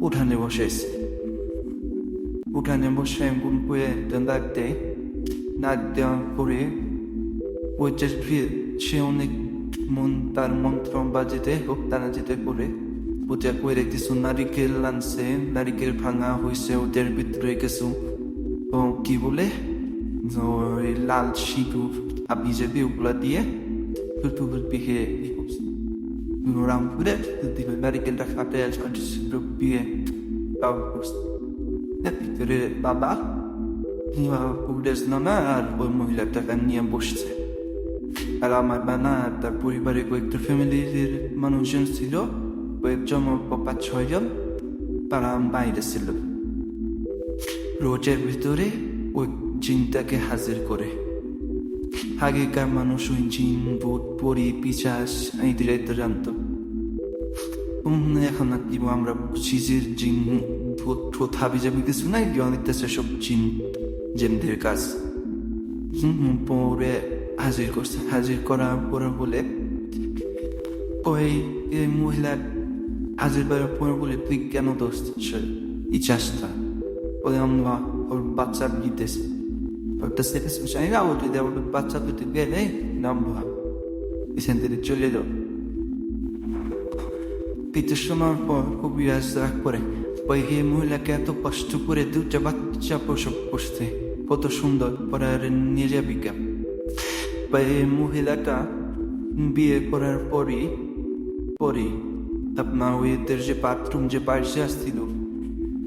উঠানে বসেছে, উঠানে বসে গুন করে ডাক দেয়। ডাক দেওয়ার পরে ওইটা সে অনেক তার মন্ত্র বাজেতে হোক তারা যেতে করে ওটা করে কিছু নারিকেল আনছে, নারিকেল ভাঙা হয়েছে, ওদের ভিতরে কিছু কি বলে লাল সিঁদুর আপনি যে ওগুলা দিয়ে du bihe ram pure di medical da khate as consider bihe taus nepikere baba নিয়া পুলিশ না আর ওই মহিলাটাকে নিয়ে বসছে আর আমার বানা তার পরিবারে কয়েকটা ফ্যামিলির মানুষজন ছিল কয়েকজন 5-6 জন তারা বাইরে ছিল রোজের ভিতরে ওই জিনটাকে হাজির করে আগেকার মানুষ ওই জিন ভূত পরি পিশাচ এইগুলাই তো জানতো এখন আর কি আমরা বুঝি যে জিন ভূত হাবি যাবি কিছু নাই অনেকটা সব জিনদের কাজ পরে হাজির করছে হাজির করার পরে বলে ওই মহিলা হাজির করার পরে বলে তুই কেন দোষ এই চাষটা বলে আমরা ওর বাচ্চা দিতেছে বাচ্চা দুটি গেলে নামবা এখান থেকে চলে যাও পিঠে শোনার পর কবিরাজ রাগ করে ওই হে মহিলাকে এত কষ্ট করে দুটা বাচ্চা প্রসব করতে কত সুন্দর পরে নিয়ে যাবি কেন এই মহিলাটা বিয়ে করার পরে আপনার ওদের যে বাথরুম যে পাশে আসছিল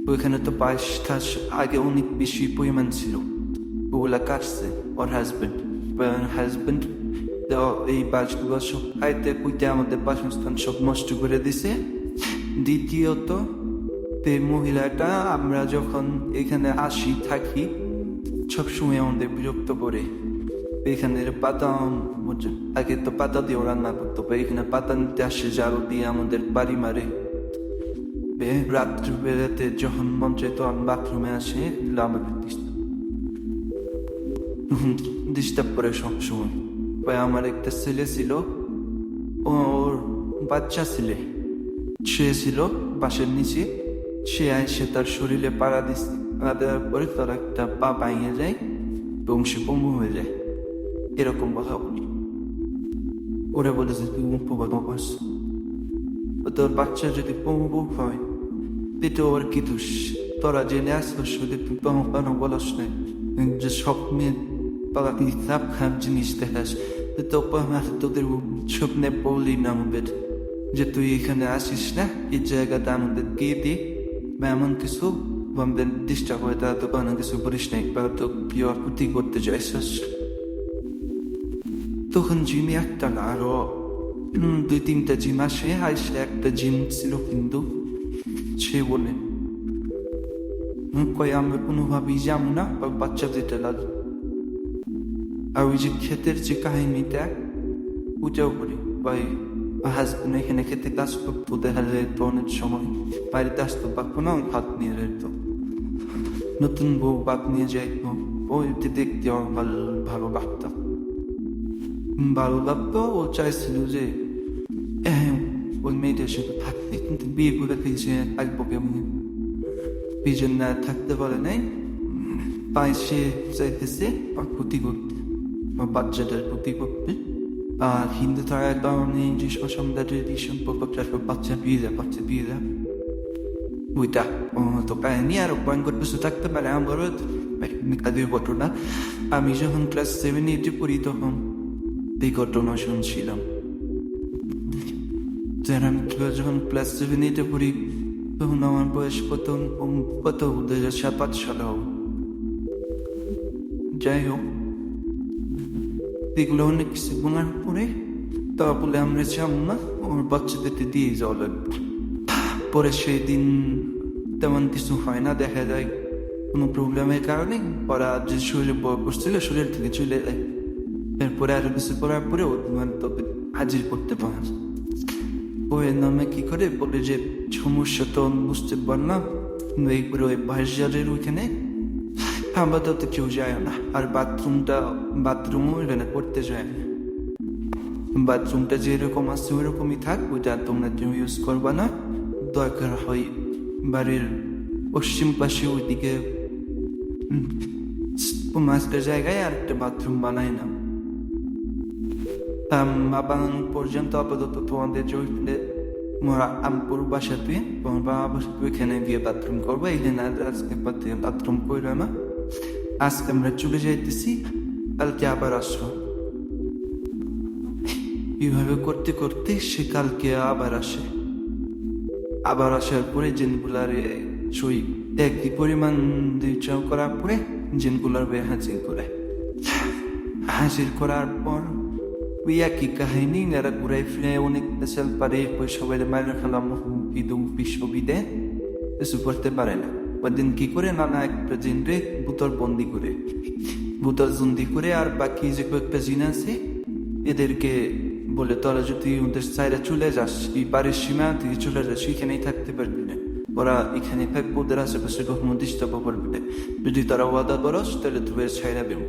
ওইখানে তো পাশ ঠাস আগে অনেক বেশি পরিমাণ ছিল ওগুলা কাটছে ওর হাজবেন্ড এই বাসগুলো সব খাইতে কুইতে আমাদের বাসস্থান সব নষ্ট করে দিছে দ্বিতীয়ত এই মহিলাটা আমরা যখন এখানে আসি থাকি সবসময় আমাদের বিরক্ত করে এখানে পাতা আগে তো পাতা দিয়ে রান্না করতো এখানে পাতা নিতে আসে ঝাড়ু দিয়ে আমাদের বাড়ি মারে রাত্রি বেলাতে যখন মন চাই তখন বাথরুমে আসে আমাদের ডিস্টার্ব করে সবসময় আমার একটা ছেলে ছিল ওর বাচ্চা ছেলে সে ছিল বাসের নিচে সে এসে তার শরীরে পাড়া দিচ্ছে পাড়া দেওয়ার পরে তার একটা পা ভাঙে যায় এবং সে পঙ্গু হয়ে যায় এরকম কথা বলি ওরা বলেছে তুই উপবাদ করছো তোর বাচ্চা যদি পঙ্গু হয় পেটে ওর কি দোষ তোরা জেনে আসছিস যদি তুই কেন বলস না যে সব মেয়ে পালাতে খারাপ খারাপ জিনিস দেখাস তো তোদের স্বপ্নে বলি না আমাদের যে তুই এখানে আসিস না এই জায়গাটা আমাদের গিয়ে দি বা এমন কিছু আমাদের ডিস্টার্ব হয় তারা তো কোনো কিছু করিস নাই বা তো প্রিয় ক্ষতি করতে চাইছিস তখন জিমে একটা না আরো 2-3টা জিম আসে আসে একটা জিম ছিল কিন্তু সে বলে কই আমরা কোনোভাবেই যাবো না বা বাচ্চা যেতে লাগবে আর ওই যে ক্ষেতের যে কাহিনীটা ওটাও করি ভাই হাজবেন্ড এখানে খেতে কাজ করতো দেখা যায় তো অনেক সময় বাড়িতে আসতো পারবো না ভাত নিয়ে যেত নতুন বউ ভাত নিয়ে যাইত ওইতে দেখতে আমার ভালো লাগতো ও চাইছিল যে ওই মেয়েটার সাথে থাকতে কিন্তু বিয়ে করে ফেলছে থাকবো কেমন বিজন না থাকতে পারে নাই তাই সে চাইতেছে ক্ষতি করতে বা বাচ্চাদের ক্ষতি করতে আর হিন্দু থাকার কারণে যে সন্ধ্যাদের এই সম্পর্কটা বাচ্চা বিয়ে দেয় ওইটা তো কাহিনী আরো ভয়ঙ্কর কিছু থাকতে পারে আমারও তাদের ঘটনা আমি যখন ক্লাস 7-8 পড়ি তখন এই ঘটনা শুনছিলাম আমি যখন ক্লাস 7-8 পড়ি তখন আমার বয়স কত 2007 সালে হোক যাই হোক এগুলো অনেক কিছু বোনার পরে তারপরে আমরা যাবো না ওর বাচ্চাদেরকে দিয়ে যাওয়া লাগবে পরে সেই দিন তেমন কিছু হয় না দেখা যায় কোনো প্রবলেমের কারণে ওরা যে শরীরে বয় করছিল শরীর থেকে চলে যায় এরপরে আরো কিছু করার পরে তোকে হাজির করতে পারে ওই নামে কি করে বলে যে সমস্যা তো বুঝতে পারলাম এই করে ওই বাজারের ওইখানে আপাতত কেউ যায় না আর বাথরুমও এখানে করতে যায় না বাথরুমটা যেরকম আছে ওইরকমই থাক ওইটা তোমরা কেউ ইউজ করবা না দরকার হয় বাড়ির পশ্চিম পাশে ওইদিকে মাঝের জায়গায় আর একটা বাথরুম বানায় না বানানো পর্যন্ত আপাতত তোমাদের যে আমপুর বাসাতে তোমার বাবা বাসাতে ওইখানে গিয়ে বাথরুম করবো এখানে আজকে বাথরুম করবে না আজকে আমরা চলে যাইতেছি কালকে আবার আসবো এইভাবে করতে করতে সে কালকে আবার আসে। আবার আসার পরে জিনগুলারে সই একই পরিমাণ বিচার করার পরে জিনগুলার হাজির করে। হাজির করার পর ওই একই কাহিনী এরা ঘুরাই ফিরে অনেক দেশের পারে ওই সবাই মায়ের খেলাম বিশ্ববিদে কিছু করতে পারে না। ওদিন কি করে নানা একটা জিনরে বুতর বন্দি করে আর বাকি যে কয়েকটা জিন আছে এদেরকে বলে তোরা যদি ওদের সাইডে চলে যাস এই বাড়ির সীমা থেকে চলে যাস এখানেই থাকতে পারবি না, ওরা এখানে থাকবে, ওদের আশেপাশে কখনো ডিস্টার্ব করবে না, যদি তারা ওয়াদা করস তাহলে তুই ছাইরা দেব।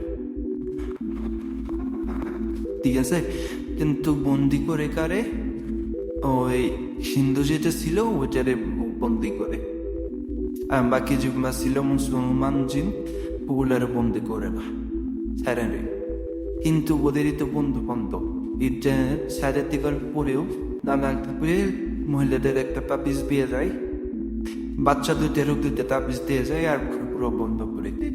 ঠিক আছে, কিন্তু বন্দি করে কারে ওই হিন্দু যেটা ছিল ওইটারে বন্দি করে, আর বাকি যেগুলা ছিল মুসলমান জিন ওগুলার বন্দি করে না ছাড়া রে। কিন্তু ওদেরই তো বন্ধু বান্ধব এটা সাইডের দিকের পরেও নানা মহিলাদের একটা তাবিজ দিয়ে যায়, বাচ্চা দুইটা তাবিজ দিয়ে যায় আর পুরো বন্ধ করে দেয়,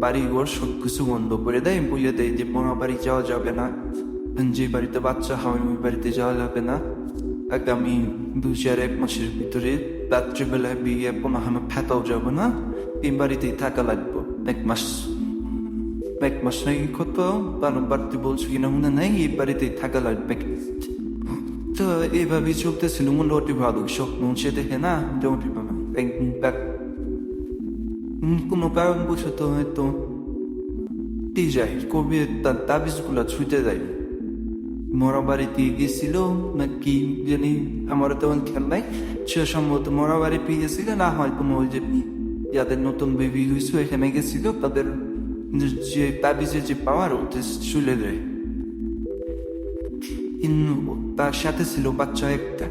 বাড়ি ঘর সব কিছু বন্ধ করে দেয়, বুঝে দেয় যে মরা বাড়ি যাওয়া যাবে না, যে বাড়িতে বাচ্চা হয় ওই বাড়িতে যাওয়া যাবে না, আগামী 2-1 মাসের ভিতরে রাত্রিবেলায় বিয়ে পুনঃ ফেতাও যাবে না, এই বাড়িতেই থাকা লাগবে 1 মাস। 1 মাস নাকি কত বাড়তি বলছো কিনা মনে নাই, এই বাড়িতেই থাকা লাগবে। তো এইভাবেই চলতেছিল মোটামুটি ভালো, স্বপ্ন সে দেখে না মোটামুটি ভালো। কোনো কারণবশত হয়তো যায় কবি তার তাবিজ গুলা ছুটে যায়, মরা বাড়িতে গেছিল নাকি জানি আমার তেমন খেয়াল নাই, সে সম্ভবত মরা বাড়ি পেয়ে গেছিল, না হয় কোনো ওই যে যাদের নতুন বেবি হয়েছে এখানে গেছিল তাদের যে তাবিজের যে পাওয়ার ওতে চলে যায়। তার সাথে ছিল বাচ্চা একটা,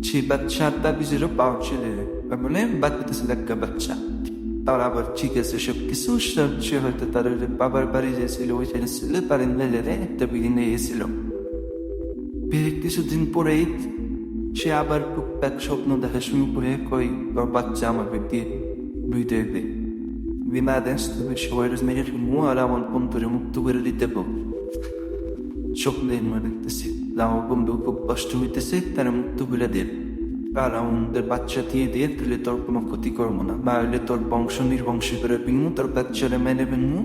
সেই বাচ্চার তাবিজেরও পাওয়ার চলে যায়, মানে বাচ্চাতে ছিল একটা বাচ্চা, তার আবার ঠিক আছে সব কিছু, সে হয়তো তার বাবার বাড়ি যেছিল ওইখানে ছিল, তার মেলেরে একটা বিড়ি নিয়ে গেছিল। কিছুদিন পরেই সে আবার টুকটাক স্বপ্ন দেখা শুরু করে কই ওর বাচ্চা আমাকে দিয়ে বুঝতে দে বিনা দেশ তুমি সবাই মেরে মু আর আমার বন্ধুরে মুক্ত করে দিতে স্বপ্নের মনে দেখতেছি আমার বন্ধু খুব কষ্ট হইতেছে, তারা মুক্ত করে দেন, আর আমাদের বাচ্চা দিয়ে তুলে তোর কোনো ক্ষতি করবো না, বা হইলে তোর বংশ নির্বংশ করে পিনমু, তোর বাচ্চারা মেনে ফেলমু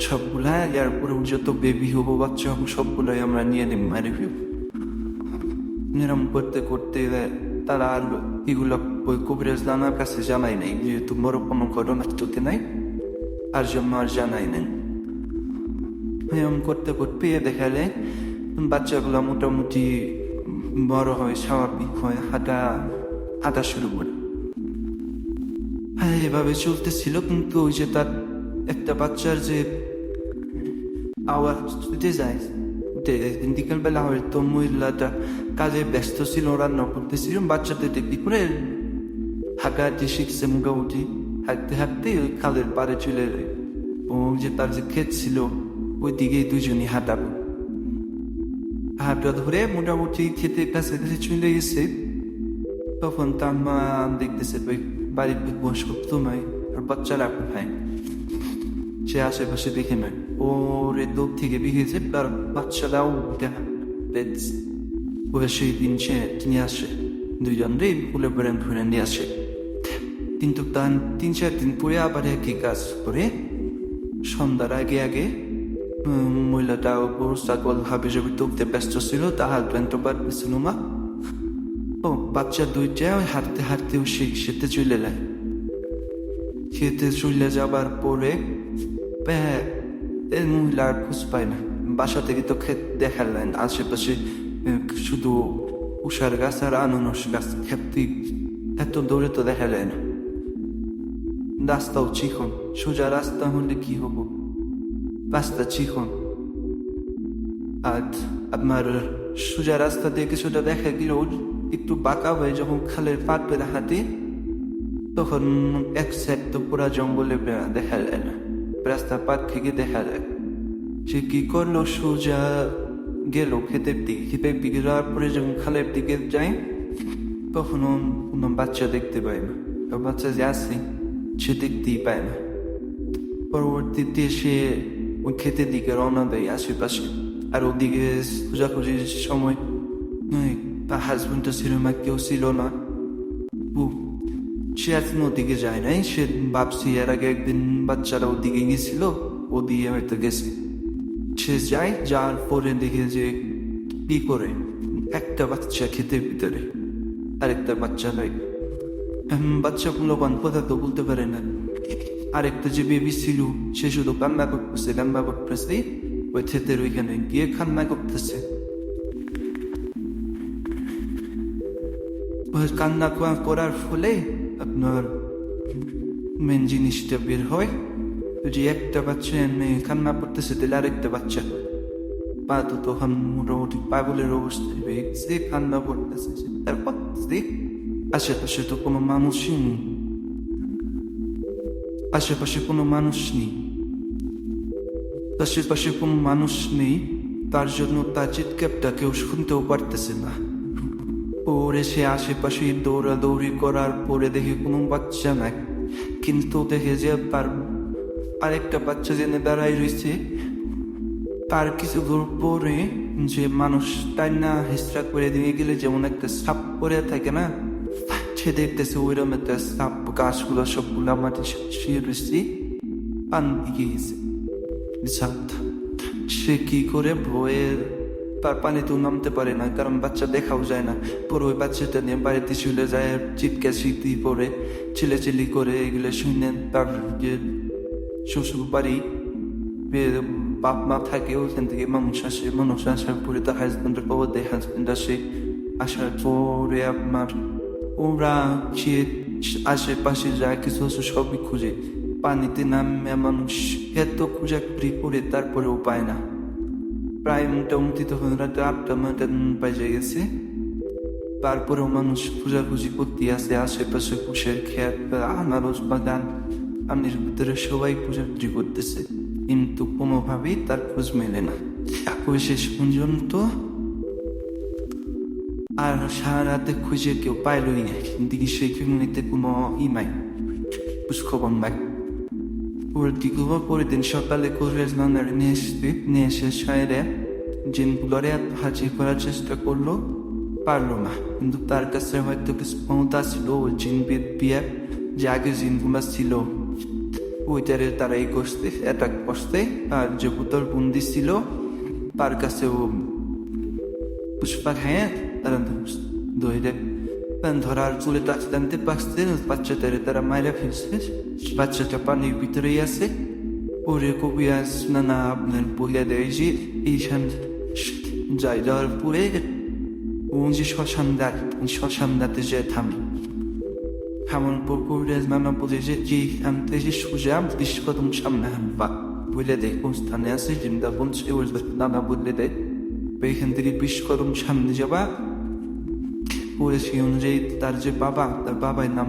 সবগুলা, এর পরে যত বেবি হবো বাচ্চা হবো সবগুলাই আমরা নিয়ে নেব মারি ফেলব। এরম করতে করতে তারা আর এগুলো ওই কবিরাজ দানার কাছে জানাই নাই, যেহেতু বড় কোনো ঘটনা চলতে নাই আর জন্য আর জানাই নাই। এরম করতে করতে দেখালে বাচ্চাগুলো মোটামুটি বড় হয়, স্বাভাবিক হয়, হাঁটা শুরু করে। হ্যাঁ এভাবে চলতেছিল, কিন্তু ওই যে তার একটা বাচ্চার যে আওয়াজ ছুটে যায়, বিকাল বেলা হয়তো মহিলাটা কাজে ব্যস্ত ছিল, রান্না করতেছিল, বাচ্চাদের দেখি করে হাঁটাহাঁটি শিখছে, মোটামুটি হাঁটতে হাঁটতে ওই খালের পাড়ে চলে যায়, ও যে তার যে ক্ষেত ছিল ওই দিকে দুজনই হাঁটা ধরে মোটামুটি ক্ষেতের কাছে চলে গেছে। তখন তার মা দেখতেছে বাড়ির বয়স তোমায় আর বাচ্চারা কোথায়, সে আশেপাশে দেখে নেয়, ওরে দূর থেকে বিঘেছে তার বাচ্চারাও সেই দিন সে নিয়ে আসে, দুইজন রে ফুলে বেড়ান ঘুরে নিয়ে আসে। কিন্তু তার 3-4 দিন পরে আবার একই কাজ করে, সন্ধ্যার আগে মহিলাটা গরু ছাগল হাবি জবি তুলতে ব্যস্ত ছিল, তাহার প্যান্ট পারতেছিল না, ও বাচ্চা দুইটা হাঁটতে হাঁটতেও সেতে চলে যায়। খেতে চলে যাবার পরে মহিলা আর খোঁজ পায় না, বাসা থেকে তো ক্ষেত দেখা যায় না, আশেপাশে শুধু উষার গাছ আর আনারস গাছ, ক্ষেত্রে এত দৌড়ে তো দেখা যায় না, রাস্তাও চিকন, সোজা রাস্তা হলে কি হবো, রাস্তা চিকন, আর আপনার সোজা রাস্তা দিয়ে কিছুটা দেখা গেল একটু বাঁকা হয়ে যখন খালের পাট পেরে হাঁটে তখন এক সাইড তো পুরা জঙ্গলে দেখা যায় না, রাস্তা পাট থেকে দেখা যায়। সে কি করলো, সোজা গেল ক্ষেতের দিকে যাওয়ার পরে যখন খালের দিকে যায় তখন কোনো বাচ্চা দেখতে পায় না, বাচ্চা যে আছে সে দেখতেই পায় না। পরবর্তীতে সে ওই ক্ষেতের দিকে রওনা দেয়, আশেপাশে আর ওদিকে খোঁজাখুঁজির সময় তার হাজবেন্ডটা ছিল না, কেউ ছিল না। সে এখন ওদিকে যায় নাই, সে ভাবছি এর আগে একদিন বাচ্চারা ওদিকে গেছিল, ওদিকে হয়তো গেছে। সে যায়, যাওয়ার পরে দেখে যে কি করে একটা বাচ্চা ক্ষেতের ভিতরে, আরেকটা বাচ্চা নাই। বাচ্চা মূল্যবান কথা তো বলতে পারে না। আরেকটা যে বেবি ছিল সে শুধু কান্না করতেছে ওই ক্ষেতের ওইখানে গিয়ে কান্না করতেছে। কান্না করার ফলে আপনার মেন জিনিসটা বের হয় যে একটা বাচ্চা এমনি কান্না করতেছে, তাহলে আরেকটা বাচ্চা পা তো তখন মোটামুটি পাগলের অবস্থায় হয়ে গেছে, কান্না করতেছে। তারপর আশেপাশে তো কোনো মানুষই নেই, আশেপাশে কোনো মানুষ নেই, আশেপাশে কোনো মানুষ নেই, তার জন্য তার চিৎকারটা কেউ শুনতেও পারতেছে না। পরে সে আশেপাশে দৌড়াদৌড়ি করার পরে দেখে কোনো বাচ্চা নাই, কিন্তু দেখে যে তার আরেকটা বাচ্চা জেনে দাঁড়াই রয়েছে। তার কিছু দূর পরে যে মানুষ তাই না হিস্ট্রা করে দিয়ে গেলে যেমন একটা সাপ পরে থাকে না, সে দেখতেছে ওইরকম একটা সাপ, গাছগুলো সবগুলো মাটি শুয়ে রয়েছে, পান দিকে গেছে সাপটা। সে কি করে ভয়ে তার পানিতেও নামতে পারে না, কারণ বাচ্চা দেখাও যায় না। পরে ওই বাচ্চাটা নিয়ে বাড়িতে চলে যায়, চিৎকার স্মৃতি করে চিলেচিলি করে এগুলো শুনে তার যে শ্বশুর বাড়ি বাপ মা থাকে, ওইখান থেকে মানুষ আসার পরে তার হাজবেন্ডের খবর দেয়। হাজবেন্ড আসে, আসার পরে আপনার ওরা সে আশেপাশে যা কিছু সবই খুঁজে, পানিতে নামে মানুষ এত খোঁজাখুঁজি করে তারপরেও পায় না। প্রায় মোটামুটি তখন রাতে 8টা বাজে গেছে। তারপরেও মানুষ খোঁজাখুঁজি করতে আসে, আশেপাশে কুশের ক্ষেত, আনারস বাগান, আমের ভিতরে সবাই খোঁজাখুঁজি করতেছে, কিন্তু কোনোভাবেই তার খোঁজ মেলে না। শেষ পর্যন্ত আর সারা রাতে খুঁজে কেউ পাইলই না, দিকে সেই ফ্যামিলিতে কোনো নাই, খোঁজখবর নাই। পরের দিন সকালে কোরেজ নানার নিয়ে এসে সাইরে জিনগুলোরে হাজির করার চেষ্টা করলো, পারলো না। কিন্তু তার কাছে হয়তো কিছু ক্ষমতা ছিল, ওই জিনবিদ বিয়ে যে আগে জিনগুলা ছিল ওইটারে তারা এই করতে অ্যাটাক করতে। আর যে পুতর বন্দি ছিল তার কাছে ও পুষ্পা খায়, তারা ধরার চলে জানতে পারছে বাচ্চাটারে তারা মায়েরা ফেলছে। বাচ্চাটা পানির ভিতরেই আছে। ওরে কবিরাজ নানা আপনার বইয়া দেয় যে এই যাই যাওয়ার পরে ও যে শ্মশানদাতে যে থামার পর কবিরাজ নানা বলে যে আনতে যে সোজা 20 কদম সামনে হানবা বলে দেয়, কোন স্থানে আছে জিন্দা বলছে। ওর নানা বলে দেয় এখান থেকে 20 কদম সামনে যাবা। পরে সেই অনুযায়ী তার যে বাবা, তার বাবার নাম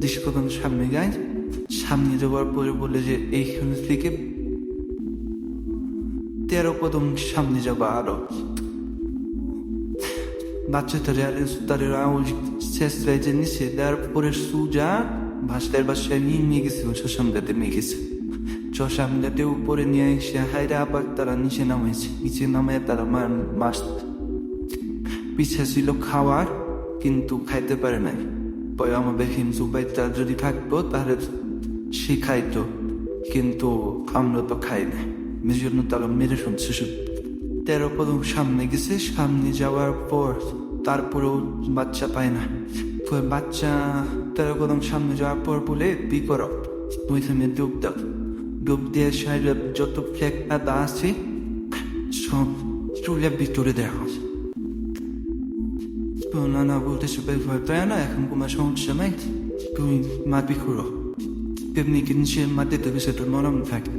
20 কদম সামনে যায়। সামনে যাওয়ার পরে বলে যে এইখান থেকে 13 কদম সামনে যাবা। আরো বাচ্চাটারে তার আউল শেষ রাইজে নিচে দেওয়ার পরে সুজা বাসায় নিয়ে গেছিল, শ্মশানদাতে নিয়ে গেছে। শ্মশানদাতে উপরে নিয়ে এসে হাইরা আবার তারা নিচে নামাইছে। নিচে নামে তারা মাছ পিছা ছিল খাওয়ার, কিন্তু খাইতে পারে নাই। পরে আমাদের হিন্দু বাইটা যদি থাকতো তাহলে সে খাইতো, কিন্তু আমরা তো খাই না, জন্য তারা মেরে শুনছে। 13 কদম সামনে গেছে। সামনে যাওয়ার পর তারপরেও বাচ্চা পায় না। বাচ্চা 13 কদম সামনে যাওয়ার পর বলে বিকর ওইখানে ডুব দিয়ে সাইডে যত ফ্ল্যাগ পাতা আছে সব চুলের ভিতরে দেওয়া। নানা বলতে সবাই ভয় পায় না, এখন কোনো সমস্যা নাই, তুমি মাটি খুঁড়ো। তেমনি কিন্তু সে মাটিতে সেটা নরম থাকে।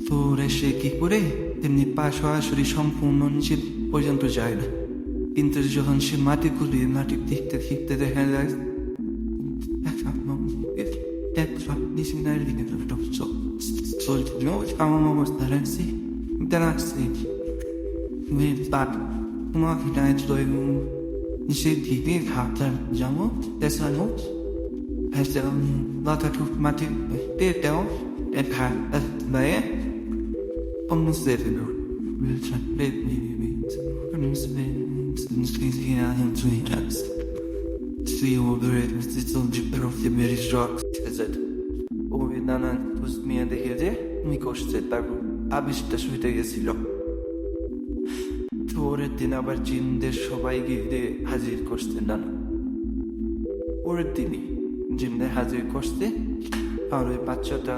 তো সে কি করে তেমনি পা সরাসরি সম্পূর্ণ নিচে পর্যন্ত যায় না, কিন্তু যখন সে মাটি খুঁড়িয়ে মাটি দেখতে দেখা যায় আমার অবস্থা রাখছি রাখছি সে ঠিকই হাতটা যাবো দেখানো মাথাটুক মাটি পেটেও দেখা অন্য will try to live me and sleazy and sweet as see over it with its own jibber of the very rocks said ওই নানা মিয়া দেখে যে উনি কষছে তারপর আবিষ্টা শুইতে গেছিল পরের দিন আবার জিনদের সবাই গিয়ে হাজির করছে নানা পরের দিনই জিনদের হাজির করছে আর ওই বাচ্চাটা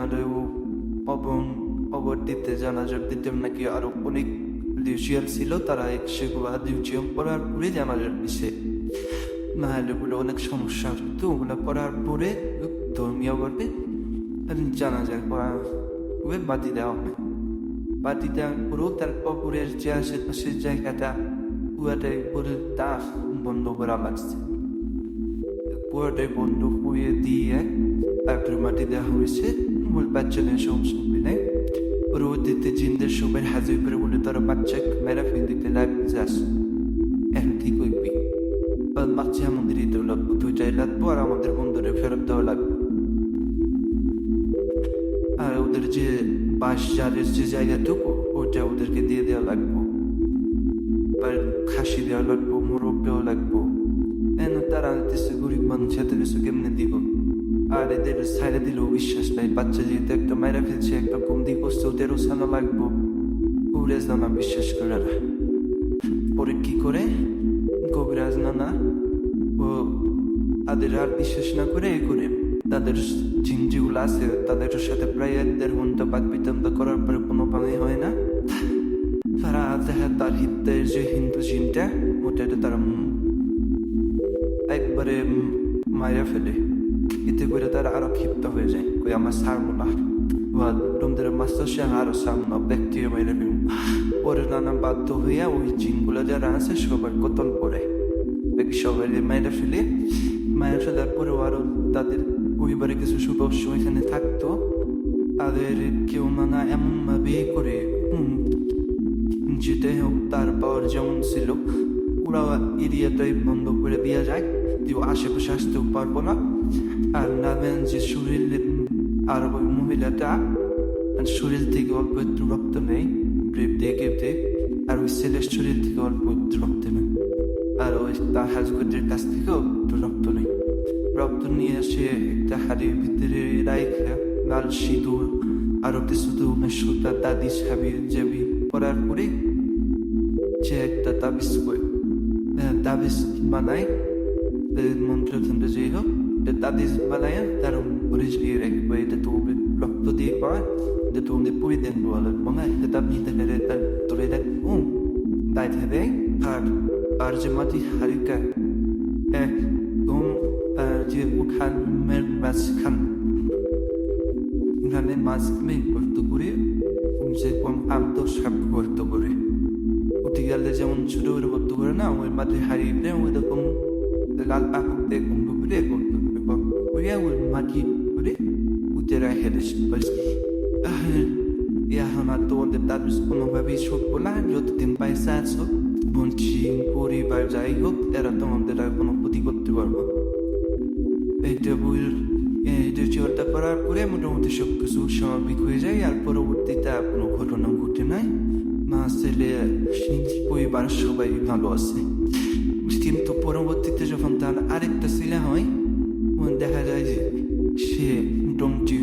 অবর দিতে জানাজার দিতে নাকি আরো অনেক লিউজিয়াল ছিল তারা সেগুলো লিউজিয়াম পড়ার পরে জানাজার দিছে না হলে বলে অনেক সমস্যা হতো ওগুলো পড়ার পরে ধর্মীয় করবে জানাজার পড়া বাতি দেওয়া হয় বাতি দেওয়ার পরেও তার পুকুরের যে আশেপাশের জায়গাটা পুরাটাই পুরো তা বন্ধ করা লাগছে পুরোটাই বন্ধ করে দিয়ে তারপরে মাটি দেওয়া হয়েছে মূল বাচ্চাদের সমস্যা নেই পরবর্তীতে জিনদের সবাই হাজির করে বলে তারা বাচ্চাকে মেরা ফেল দিতে লাগবে যাস এখন ঠিক হইবি বাচ্চা আমাদের দিতেও লাগবো দুইটাই লাগবো আর আমাদের বন্ধুরে ফেরত দেওয়া লাগবে আর ওদের যে বাঁশঝাড়ের যে জায়গাটুকু ওটা ওদেরকে দিয়ে দেওয়া লাগবো আর খাসি দেওয়া লাগবো মোরগ দেওয়া লাগবো তারা দেশে গরিব মানুষ হাতে দেশে কেমনে দিব আর এদের ছাইড়ে দিলেও বিশ্বাস নাই বাচ্চা যেহেতু একটা মায়েরা ফেলছে একটা বন্দি করছে ওদেরও সানা লাগবো কবিরাজ নানা বিশ্বাস করে না পরে কি করে কবিরাজ নানা ও তাদের আর বিশ্বাস না করে এ করে তাদের জিন যেগুলো আছে তাদের সাথে প্রায় 1.5 ঘন্টা বাদ বিতম্ব করার পরে কোনো পানি হয় না তারা দেখা তার হিতের যে হিন্দু জিনটা ওটা তারা একবারে মায়েরা ফেলে এতে করে তারা আরো ক্ষিপ্ত হয়ে যায় কই আমার সারবো না তোমাদের মাস্টার সে আরো সামনে ব্যক্তি মায়েরা পরে নানা বাধ্য হইয়া ওই জিনগুলো যারা আছে সবার কতল পরে সবাই মায়েরা ফেলে মায়েরা ফেলার পরেও আরো তাদের পরিবারে কিছু সদস্য এখানে থাকতো তাদের কেউ নানা এমন ভাবে করে যেটাই হোক তার পাওয়ার যেমন ছিল ওরা এরিয়াটাই বন্ধ করে দেওয়া যায় কেউ আশেপাশে আসতেও পারবো না আর নামেন যে শরীর আর ওই মহিলাটা শরীর থেকে অল্প একটু রক্ত নেই ব্রেপ দিয়ে কেটে আর ওই ছেলের শরীর থেকে অল্প একটু রক্ত নেই আর ওই তার হাজবেন্ডের কাছ থেকেও একটু রক্ত নেই রক্ত নিয়ে এসে একটা হাড়ির ভিতরে রাইখা লাল সিঁদুর আরো কিছু সুতা দাদি সাবির জাবি করার পরে সে একটা তাবিজ বানায় মন্ত্র তন্ত্র যেই হোক তাবিজ বানায় তার উপরে ঝুলিয়ে রাখবে এটা তো রক্ত দিয়ে পায় এটা তো ওদের পুরি দেন বলে মনে এটা তাবি দেখে তার তোরে দেখবো তাই থাকে আর যে মাটি হারিকা একদম যে উঠানের মাঝখান উঠানের মাঝখানে গর্ত করে যে কম আমতো সাপ গর্ত করে উঠে গেলে যেমন ছোট করে গর্ত করে না ওই মাটি হারিয়ে দেয় ওই রকম লাল পাকুর দিয়ে কুম্ভ করে গর্ত করে ওই মাটি করে উঠে রাখে এখন আর তো ওদের তার কোনোভাবেই শোধবো না যতদিন পয়সা আসো বঞ্চি পরিবার যাই হোক এরা তোমাদের আর কোনো ক্ষতি করতে পারবো এইটা চিন্তা করার পরে মোটামুটি সব কিছু স্বাভাবিক হয়ে যায় আর পরবর্তীতে আর কোনো ঘটনা ঘটে নাই মা ছেলে পরিবার সবাই ভালো আছে কিন্তু পরবর্তীতে যখন তার আরেকটা ছেলে হয় দেখা যায় যে সে মোটামুটি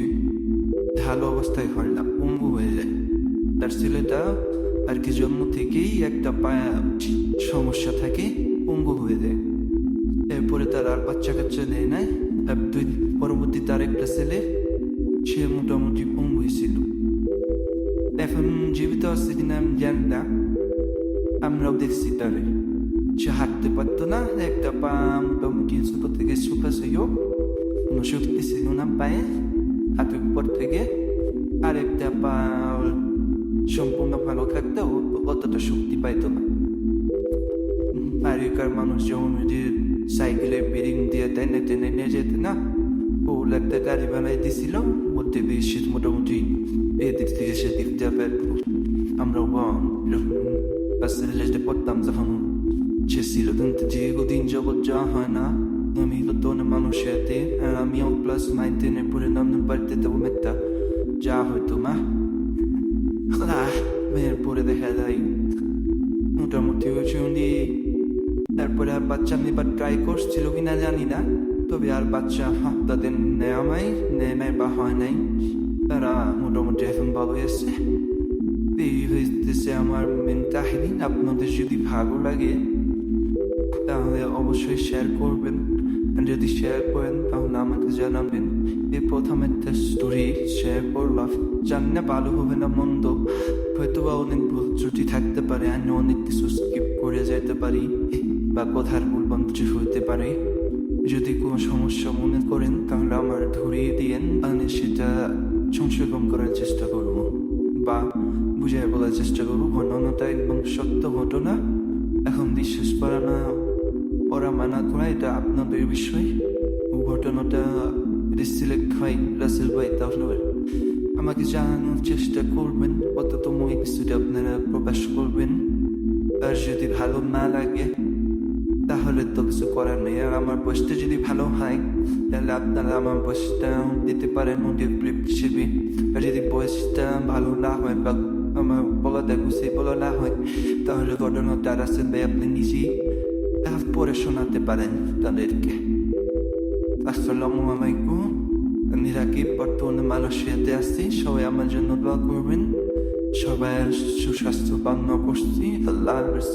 ভালো অবস্থায় হয় না পঙ্গু হয়ে যায় তার ছেলেটা আর কি জন্ম থেকেই একটা পায়া সমস্যা থাকে পঙ্গু হয়ে যায় এরপরে তার আর বাচ্চা কাচ্চা নেয় নাই পরবর্তী তার একটা ছেলে সে মোটামুটি পঙ্গু ছিল এখন জীবিত আছে কিনা আমি জানি না আমরাও দেখছি তারে সে হাঁটতে পারতো না একটা পা মোটামুটি ছোট থেকে সুখা ছিল কোনো শক্তি ছিল না পায়ে হাতের উপর থেকে আর একটা পা সম্পূর্ণ ভালো থাকতে অতটা শক্তি পাইতো না আগেকার মানুষ যেমন যে সাইকেলের বেরিং দিয়ে টেনে টেনে নিয়ে যেতে না ও একটা গাড়ি বানাই দিয়েছিল মধ্যে বেশি মোটামুটি এদিক থেকে সেদিক যাবে আমরাও যেতে পড়তাম যখন সে ছিল কিন্তু দীর্ঘদিন যাবৎ যাওয়া হয় না আমি নতুন মানুষের হাতে আর আমিও ক্লাস 9-10 পরে নাম বাড়িতে তেমন একটা যা হয়তো মা এরপরে দেখা যায় মোটামুটি উনি তারপরে আর বাচ্চা নেবার ট্রাই করছিল কিনা জানি না, তবে আর বাচ্চা তাদের নেয় নাই বা হয় নাই, তারা মোটামুটি এখন ভালো এসছে। এই হইতেছে আমার মেন কাহিনী। আপনাদের যদি ভালো লাগে তাহলে অবশ্যই শেয়ার করবেন, আর যদি শেয়ার করেন তাহলে আমাকে জানাবেন। এই প্রথম একটা স্টোরি শেয়ার করলাম, জানি না ভালো হবে না মন্দ, হয়তো বা অনেক ভুল ত্রুটি থাকতে পারে, আমি অনেক কিছু স্কিপ করে যেতে পারি বা কথার ভুল বন্ধু হইতে পারে। যদি কোনো সমস্যা মনে করেন তাহলে আমার ধরিয়ে দিয়েন, আমি সেটা সংশোধন করার চেষ্টা করব বা বুঝিয়ে বলার চেষ্টা করবো। ঘটনাটা একদম সত্য ঘটনা, এখন বিশ্বাস করা না ওরা মানা করা এটা আপনাদের বিষয়। ঘটনাটা সিলেক্ট হয় রাসেল ভাই, তাহলে আমাকে জানানোর চেষ্টা করবেন, অন্ততম এই কিছুটা আপনারা প্রকাশ করবেন। আর যদি ভালো না লাগে তাহলে তো কিছু করার নেই। আর আমার বয়সটা যদি ভালো হয় তাহলে আপনারা আমার বয়সটা দিতে পারেন অডিও ক্লিপ হিসেবে। আর যদি বয়সটা ভালো না হয় বা আমার বলাটা গুছিয়ে বলা না হয় তাহলে ঘটনাটা রাসেল ভাই আপনি নিজেই পরে শোনাতে পারেন তাদেরকে। আসসালামু আলাইকুম, আমি রাকিব, বর্তমানে মালয়েশিয়াতে আছি। সবাই আমার জন্য দোয়া করবেন, সবাই সুস্বাস্থ্য কামনা করছি। আল্লাহ হাফেজ।